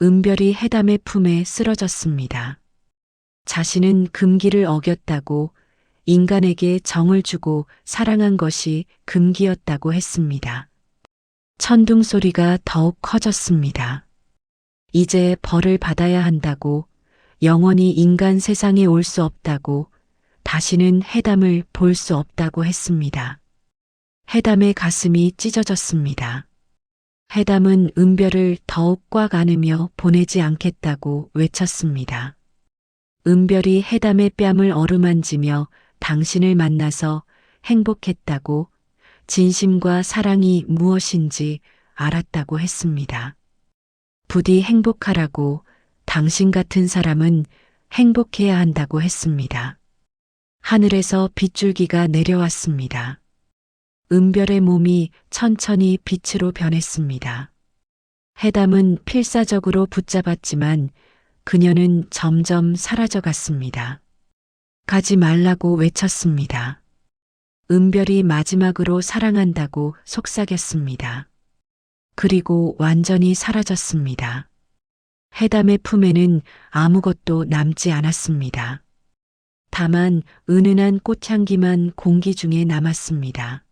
은별이 해담의 품에 쓰러졌습니다. 자신은 금기를 어겼다고 인간에게 정을 주고 사랑한 것이 금기였다고 했습니다. 천둥 소리가 더욱 커졌습니다. 이제 벌을 받아야 한다고, 영원히 인간 세상에 올 수 없다고, 다시는 해담을 볼 수 없다고 했습니다. 해담의 가슴이 찢어졌습니다. 해담은 은별을 더욱 꽉 안으며 보내지 않겠다고 외쳤습니다. 은별이 해담의 뺨을 어루만지며 당신을 만나서 행복했다고, 진심과 사랑이 무엇인지 알았다고 했습니다. 부디 행복하라고, 당신 같은 사람은 행복해야 한다고 했습니다. 하늘에서 빗줄기가 내려왔습니다. 은별의 몸이 천천히 빛으로 변했습니다. 해담은 필사적으로 붙잡았지만 그녀는 점점 사라져갔습니다. 가지 말라고 외쳤습니다. 은별이 마지막으로 사랑한다고 속삭였습니다. 그리고 완전히 사라졌습니다. 해담의 품에는 아무것도 남지 않았습니다. 다만 은은한 꽃향기만 공기 중에 남았습니다.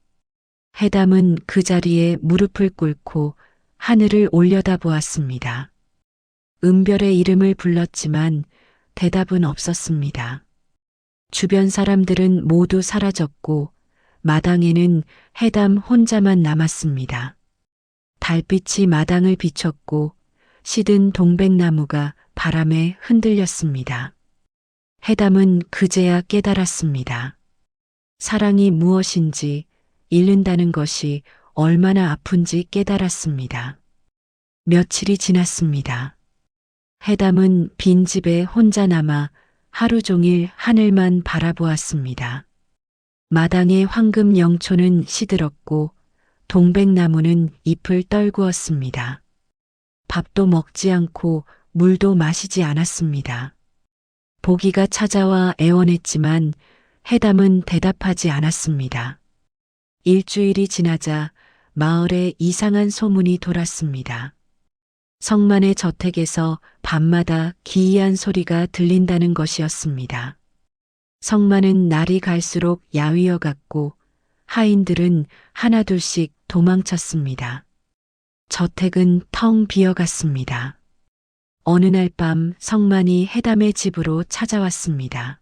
해담은 그 자리에 무릎을 꿇고 하늘을 올려다보았습니다. 은별의 이름을 불렀지만 대답은 없었습니다. 주변 사람들은 모두 사라졌고 마당에는 해담 혼자만 남았습니다. 달빛이 마당을 비췄고 시든 동백나무가 바람에 흔들렸습니다. 해담은 그제야 깨달았습니다. 사랑이 무엇인지, 잃는다는 것이 얼마나 아픈지 깨달았습니다. 며칠이 지났습니다. 해담은 빈집에 혼자 남아 하루 종일 하늘만 바라보았습니다. 마당의 황금 영초는 시들었고 동백나무는 잎을 떨구었습니다. 밥도 먹지 않고 물도 마시지 않았습니다. 보기가 찾아와 애원했지만 해담은 대답하지 않았습니다. 일주일이 지나자 마을에 이상한 소문이 돌았습니다. 성만의 저택에서 밤마다 기이한 소리가 들린다는 것이었습니다. 성만은 날이 갈수록 야위어 갔고 하인들은 하나둘씩 도망쳤습니다. 저택은 텅 비어갔습니다. 어느 날 밤 성만이 해담의 집으로 찾아왔습니다.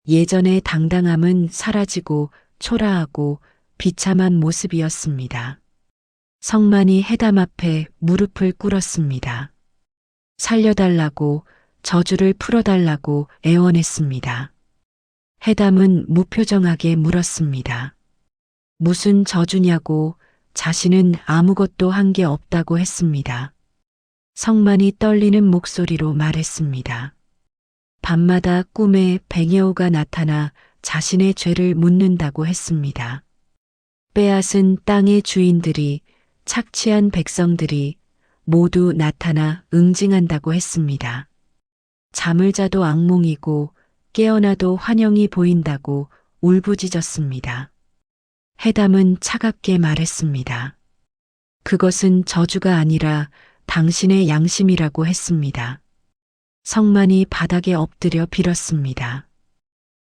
예전의 당당함은 사라지고 초라하고 비참한 모습이었습니다. 성만이 해담 앞에 무릎을 꿇었습니다. 살려달라고, 저주를 풀어달라고 애원했습니다. 해담은 무표정하게 물었습니다. 무슨 저주냐고, 자신은 아무것도 한 게 없다고 했습니다. 성만이 떨리는 목소리로 말했습니다. 밤마다 꿈에 뱅여우가 나타나 자신의 죄를 묻는다고 했습니다. 빼앗은 땅의 주인들이, 착취한 백성들이 모두 나타나 응징한다고 했습니다. 잠을 자도 악몽이고 깨어나도 환영이 보인다고 울부짖었습니다. 해담은 차갑게 말했습니다. 그것은 저주가 아니라 당신의 양심이라고 했습니다. 성만이 바닥에 엎드려 빌었습니다.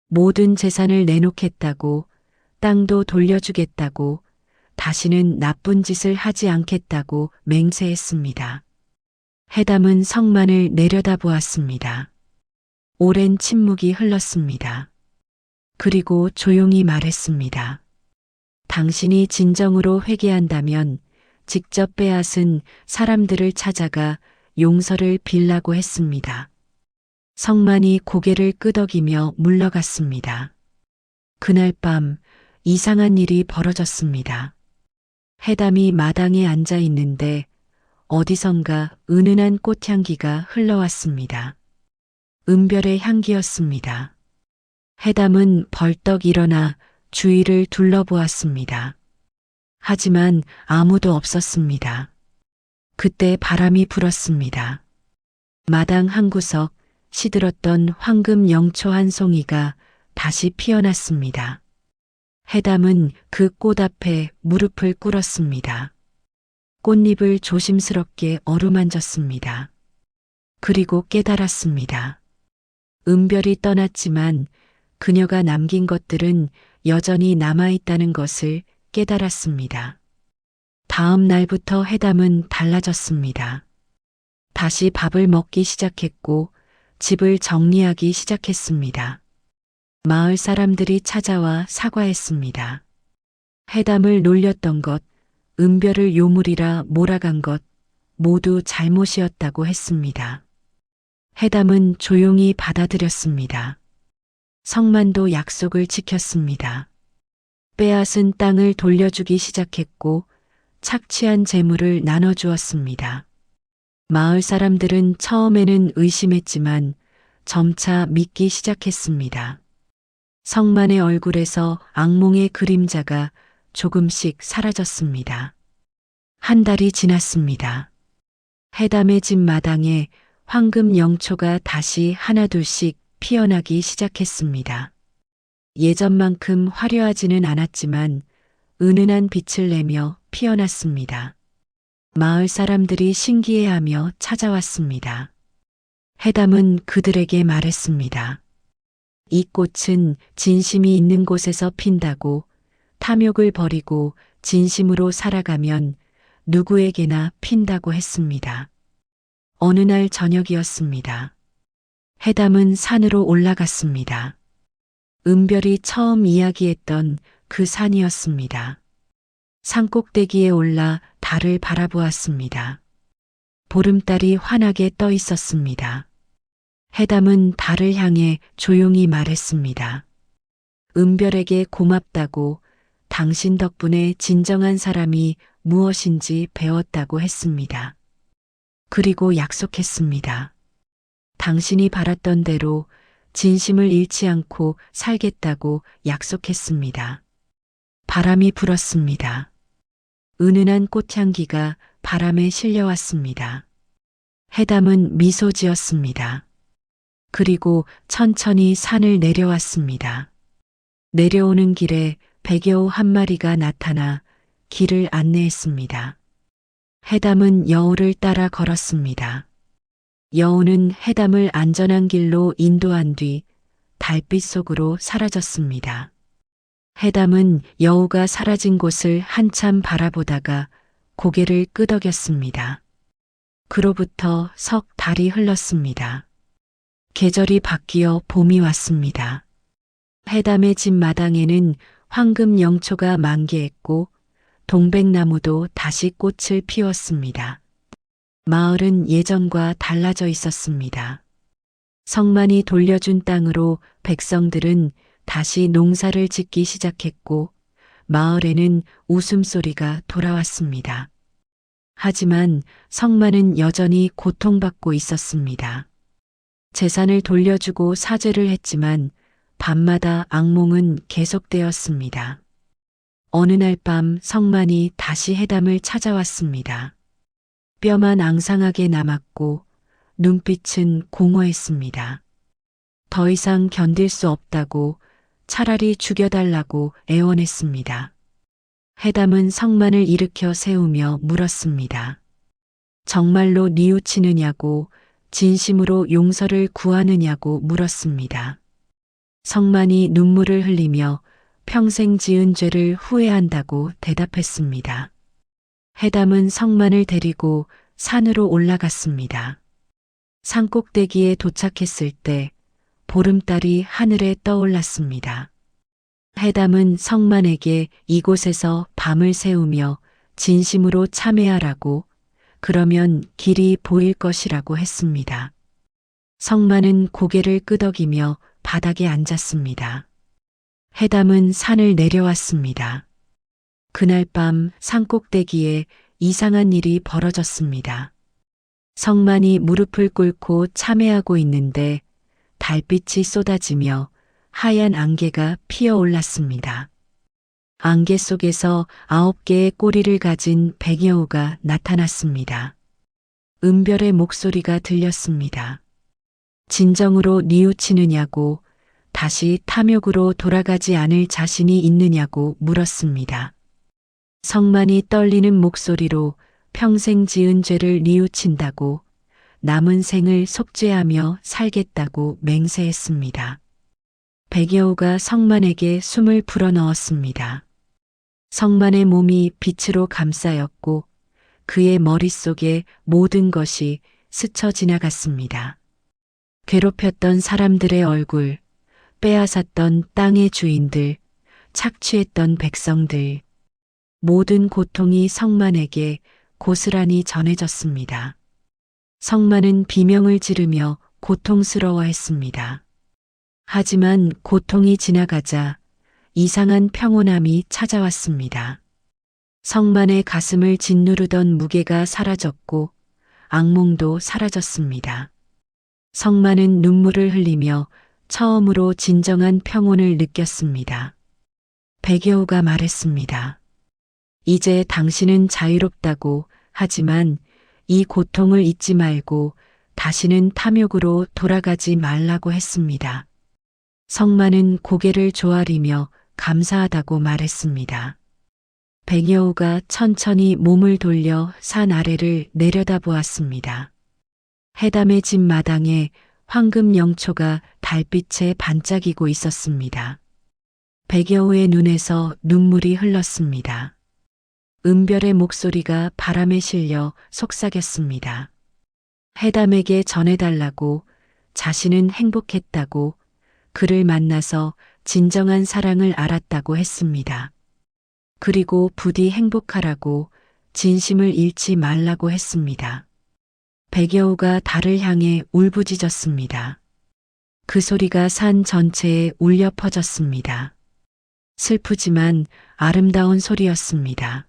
모든 재산을 내놓겠다고, 땅도 돌려주겠다고, 다시는 나쁜 짓을 하지 않겠다고 맹세했습니다. 해담은 성만을 내려다보았습니다. 오랜 침묵이 흘렀습니다. 그리고 조용히 말했습니다. 당신이 진정으로 회개한다면 직접 빼앗은 사람들을 찾아가 용서를 빌라고 했습니다. 성만이 고개를 끄덕이며 물러갔습니다. 그날 밤 이상한 일이 벌어졌습니다. 해담이 마당에 앉아 있는데 어디선가 은은한 꽃향기가 흘러왔습니다. 은별의 향기였습니다. 해담은 벌떡 일어나 주위를 둘러보았습니다. 하지만 아무도 없었습니다. 그때 바람이 불었습니다. 마당 한 구석 시들었던 황금 영초 한 송이가 다시 피어났습니다. 해담은 그 꽃 앞에 무릎을 꿇었습니다. 꽃잎을 조심스럽게 어루만졌습니다. 그리고 깨달았습니다. 은별이 떠났지만 그녀가 남긴 것들은 여전히 남아있다는 것을 깨달았습니다. 다음 날부터 해담은 달라졌습니다. 다시 밥을 먹기 시작했고 집을 정리하기 시작했습니다. 마을 사람들이 찾아와 사과했습니다. 해담을 놀렸던 것, 은별을 요물이라 몰아간 것 모두 잘못이었다고 했습니다. 해담은 조용히 받아들였습니다. 성만도 약속을 지켰습니다. 빼앗은 땅을 돌려주기 시작했고 착취한 재물을 나눠주었습니다. 마을 사람들은 처음에는 의심했지만 점차 믿기 시작했습니다. 성만의 얼굴에서 악몽의 그림자가 조금씩 사라졌습니다. 한 달이 지났습니다. 해담의 집 마당에 황금 영초가 다시 하나둘씩 피어나기 시작했습니다. 예전만큼 화려하지는 않았지만 은은한 빛을 내며 피어났습니다. 마을 사람들이 신기해하며 찾아왔습니다. 해담은 그들에게 말했습니다. 이 꽃은 진심이 있는 곳에서 핀다고, 탐욕을 버리고 진심으로 살아가면 누구에게나 핀다고 했습니다. 어느 날 저녁이었습니다. 해담은 산으로 올라갔습니다. 은별이 처음 이야기했던 그 산이었습니다. 산꼭대기에 올라 달을 바라보았습니다. 보름달이 환하게 떠 있었습니다. 해담은 달을 향해 조용히 말했습니다. 은별에게 고맙다고, 당신 덕분에 진정한 사람이 무엇인지 배웠다고 했습니다. 그리고 약속했습니다. 당신이 바랐던 대로 진심을 잃지 않고 살겠다고 약속했습니다. 바람이 불었습니다. 은은한 꽃향기가 바람에 실려왔습니다. 해담은 미소 지었습니다. 그리고 천천히 산을 내려왔습니다. 내려오는 길에 백여우 한 마리가 나타나 길을 안내했습니다. 해담은 여우를 따라 걸었습니다. 여우는 해담을 안전한 길로 인도한 뒤 달빛 속으로 사라졌습니다. 해담은 여우가 사라진 곳을 한참 바라보다가 고개를 끄덕였습니다. 그로부터 석 달이 흘렀습니다. 계절이 바뀌어 봄이 왔습니다. 해담의 집 마당에는 황금 영초가 만개했고 동백나무도 다시 꽃을 피웠습니다. 마을은 예전과 달라져 있었습니다. 성만이 돌려준 땅으로 백성들은 다시 농사를 짓기 시작했고 마을에는 웃음소리가 돌아왔습니다. 하지만 성만은 여전히 고통받고 있었습니다. 재산을 돌려주고 사죄를 했지만 밤마다 악몽은 계속되었습니다. 어느 날 밤 성만이 다시 해담을 찾아왔습니다. 뼈만 앙상하게 남았고 눈빛은 공허했습니다. 더 이상 견딜 수 없다고, 차라리 죽여달라고 애원했습니다. 해담은 성만을 일으켜 세우며 물었습니다. 정말로 뉘우치느냐고, 진심으로 용서를 구하느냐고 물었습니다. 성만이 눈물을 흘리며 평생 지은 죄를 후회한다고 대답했습니다. 해담은 성만을 데리고 산으로 올라갔습니다. 산꼭대기에 도착했을 때 보름달이 하늘에 떠올랐습니다. 해담은 성만에게 이곳에서 밤을 새우며 진심으로 참회하라고, 그러면 길이 보일 것이라고 했습니다. 성만은 고개를 끄덕이며 바닥에 앉았습니다. 해담은 산을 내려왔습니다. 그날 밤 산꼭대기에 이상한 일이 벌어졌습니다. 성만이 무릎을 꿇고 참회하고 있는데 달빛이 쏟아지며 하얀 안개가 피어올랐습니다. 안개 속에서 9개의 꼬리를 가진 백여우가 나타났습니다. 은별의 목소리가 들렸습니다. 진정으로 뉘우치느냐고, 다시 탐욕으로 돌아가지 않을 자신이 있느냐고 물었습니다. 성만이 떨리는 목소리로 평생 지은 죄를 뉘우친다고, 남은 생을 속죄하며 살겠다고 맹세했습니다. 백여우가 성만에게 숨을 불어넣었습니다. 성만의 몸이 빛으로 감싸였고 그의 머릿속에 모든 것이 스쳐 지나갔습니다. 괴롭혔던 사람들의 얼굴, 빼앗았던 땅의 주인들, 착취했던 백성들, 모든 고통이 성만에게 고스란히 전해졌습니다. 성만은 비명을 지르며 고통스러워했습니다. 하지만 고통이 지나가자 이상한 평온함이 찾아왔습니다. 성만의 가슴을 짓누르던 무게가 사라졌고 악몽도 사라졌습니다. 성만은 눈물을 흘리며 처음으로 진정한 평온을 느꼈습니다. 백여우가 말했습니다. 이제 당신은 자유롭다고, 하지만 이 고통을 잊지 말고 다시는 탐욕으로 돌아가지 말라고 했습니다. 성만은 고개를 조아리며 감사하다고 말했습니다. 백여우가 천천히 몸을 돌려 산 아래를 내려다보았습니다. 해담의 집 마당에 황금 영초가 달빛에 반짝이고 있었습니다. 백여우의 눈에서 눈물이 흘렀습니다. 은별의 목소리가 바람에 실려 속삭였습니다. 해담에게 전해달라고, 자신은 행복했다고, 그를 만나서 진정한 사랑을 알았다고 했습니다. 그리고 부디 행복하라고, 진심을 잃지 말라고 했습니다. 백여우가 달을 향해 울부짖었습니다. 그 소리가 산 전체에 울려 퍼졌습니다. 슬프지만 아름다운 소리였습니다.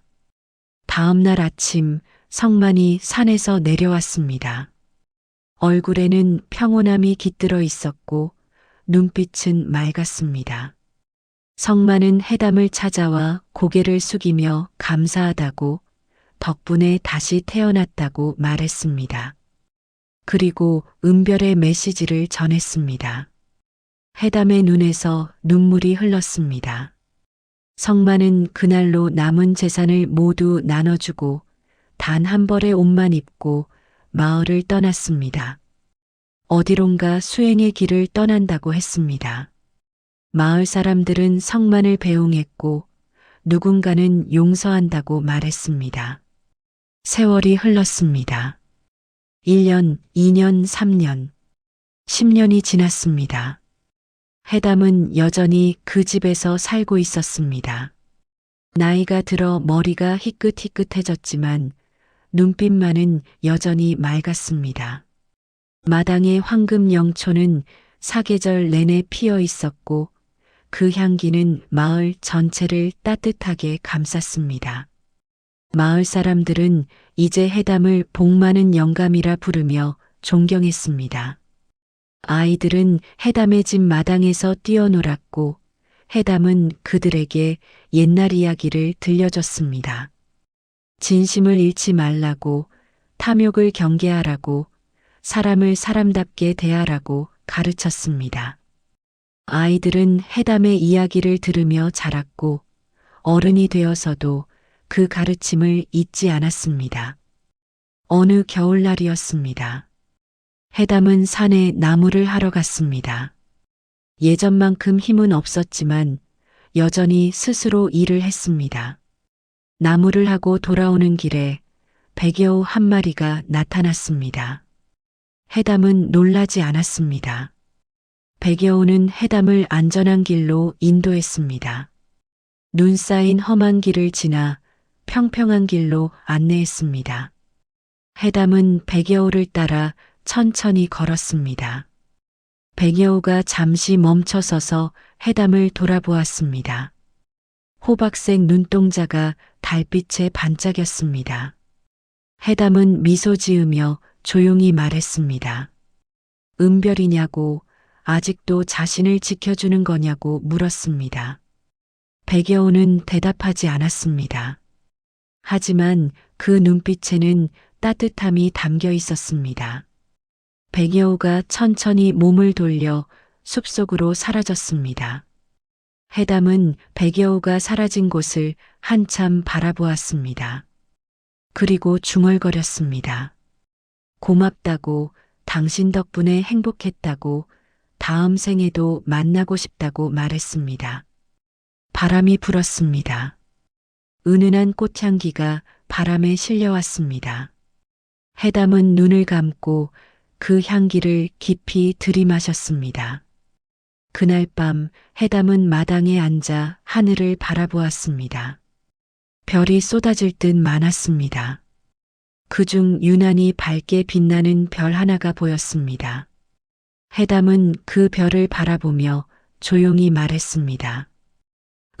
다음 날 아침 성만이 산에서 내려왔습니다. 얼굴에는 평온함이 깃들어 있었고 눈빛은 맑았습니다. 성만은 해담을 찾아와 고개를 숙이며 감사하다고, 덕분에 다시 태어났다고 말했습니다. 그리고 은별의 메시지를 전했습니다. 해담의 눈에서 눈물이 흘렀습니다. 성만은 그날로 남은 재산을 모두 나눠주고 단 한 벌의 옷만 입고 마을을 떠났습니다. 어디론가 수행의 길을 떠난다고 했습니다. 마을 사람들은 성만을 배웅했고 누군가는 용서한다고 말했습니다. 세월이 흘렀습니다. 1년, 2년, 3년, 10년이 지났습니다. 해담은 여전히 그 집에서 살고 있었습니다. 나이가 들어 머리가 희끗희끗해졌지만 눈빛만은 여전히 맑았습니다. 마당의 황금 영초는 사계절 내내 피어 있었고 그 향기는 마을 전체를 따뜻하게 감쌌습니다. 마을 사람들은 이제 해담을 복 많은 영감이라 부르며 존경했습니다. 아이들은 해담의 집 마당에서 뛰어놀았고 해담은 그들에게 옛날 이야기를 들려줬습니다. 진심을 잃지 말라고, 탐욕을 경계하라고, 사람을 사람답게 대하라고 가르쳤습니다. 아이들은 해담의 이야기를 들으며 자랐고 어른이 되어서도 그 가르침을 잊지 않았습니다. 어느 겨울날이었습니다. 해담은 산에 나무를 하러 갔습니다. 예전만큼 힘은 없었지만 여전히 스스로 일을 했습니다. 나무를 하고 돌아오는 길에 백여우 한 마리가 나타났습니다. 해담은 놀라지 않았습니다. 백여우는 해담을 안전한 길로 인도했습니다. 눈 쌓인 험한 길을 지나 평평한 길로 안내했습니다. 해담은 백여우를 따라 천천히 걸었습니다. 백여우가 잠시 멈춰서서 해담을 돌아보았습니다. 호박색 눈동자가 달빛에 반짝였습니다. 해담은 미소 지으며 조용히 말했습니다. 은별이냐고, 아직도 자신을 지켜주는 거냐고 물었습니다. 백여우는 대답하지 않았습니다. 하지만 그 눈빛에는 따뜻함이 담겨 있었습니다. 백여우가 천천히 몸을 돌려 숲속으로 사라졌습니다. 해담은 백여우가 사라진 곳을 한참 바라보았습니다. 그리고 중얼거렸습니다. 고맙다고, 당신 덕분에 행복했다고, 다음 생에도 만나고 싶다고 말했습니다. 바람이 불었습니다. 은은한 꽃향기가 바람에 실려왔습니다. 해담은 눈을 감고 그 향기를 깊이 들이마셨습니다. 그날 밤 해담은 마당에 앉아 하늘을 바라보았습니다. 별이 쏟아질 듯 많았습니다. 그중 유난히 밝게 빛나는 별 하나가 보였습니다. 해담은 그 별을 바라보며 조용히 말했습니다.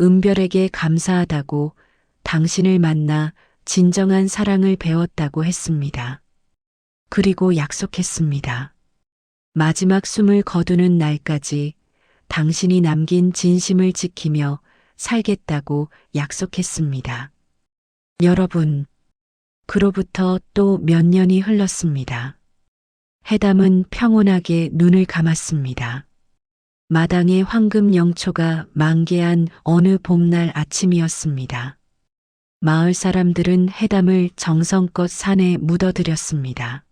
은별에게 감사하다고, 당신을 만나 진정한 사랑을 배웠다고 했습니다. 그리고 약속했습니다. 마지막 숨을 거두는 날까지 당신이 남긴 진심을 지키며 살겠다고 약속했습니다. 여러분, 그로부터 또 몇 년이 흘렀습니다. 해담은 평온하게 눈을 감았습니다. 마당의 황금 영초가 만개한 어느 봄날 아침이었습니다. 마을 사람들은 해담을 정성껏 산에 묻어들였습니다.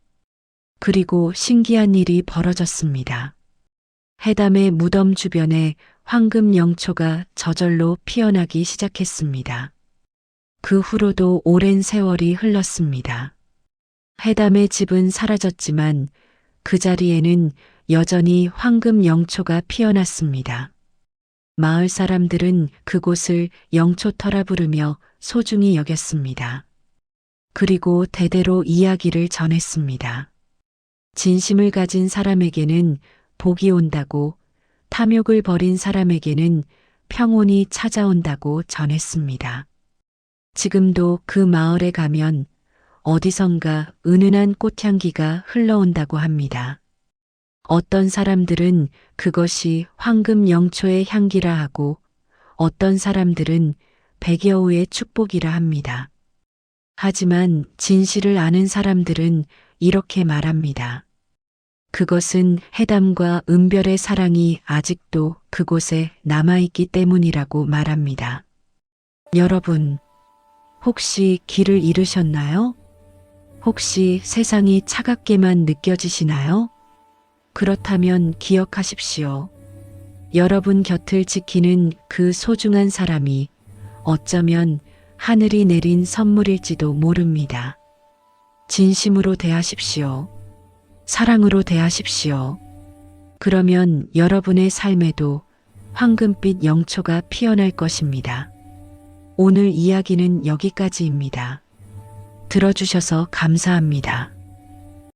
그리고 신기한 일이 벌어졌습니다. 해담의 무덤 주변에 황금 영초가 저절로 피어나기 시작했습니다. 그 후로도 오랜 세월이 흘렀습니다. 해담의 집은 사라졌지만 그 자리에는 여전히 황금 영초가 피어났습니다. 마을 사람들은 그곳을 영초터라 부르며 소중히 여겼습니다. 그리고 대대로 이야기를 전했습니다. 진심을 가진 사람에게는 복이 온다고, 탐욕을 버린 사람에게는 평온이 찾아온다고 전했습니다. 지금도 그 마을에 가면 어디선가 은은한 꽃향기가 흘러온다고 합니다. 어떤 사람들은 그것이 황금 영초의 향기라 하고, 어떤 사람들은 백여우의 축복이라 합니다. 하지만 진실을 아는 사람들은 이렇게 말합니다. 그것은 해담과 은별의 사랑이 아직도 그곳에 남아있기 때문이라고 말합니다. 여러분, 혹시 길을 잃으셨나요? 혹시 세상이 차갑게만 느껴지시나요? 그렇다면 기억하십시오. 여러분 곁을 지키는 그 소중한 사람이 어쩌면 하늘이 내린 선물일지도 모릅니다. 진심으로 대하십시오. 사랑으로 대하십시오. 그러면 여러분의 삶에도 황금빛 영초가 피어날 것입니다. 오늘 이야기는 여기까지입니다. 들어주셔서 감사합니다.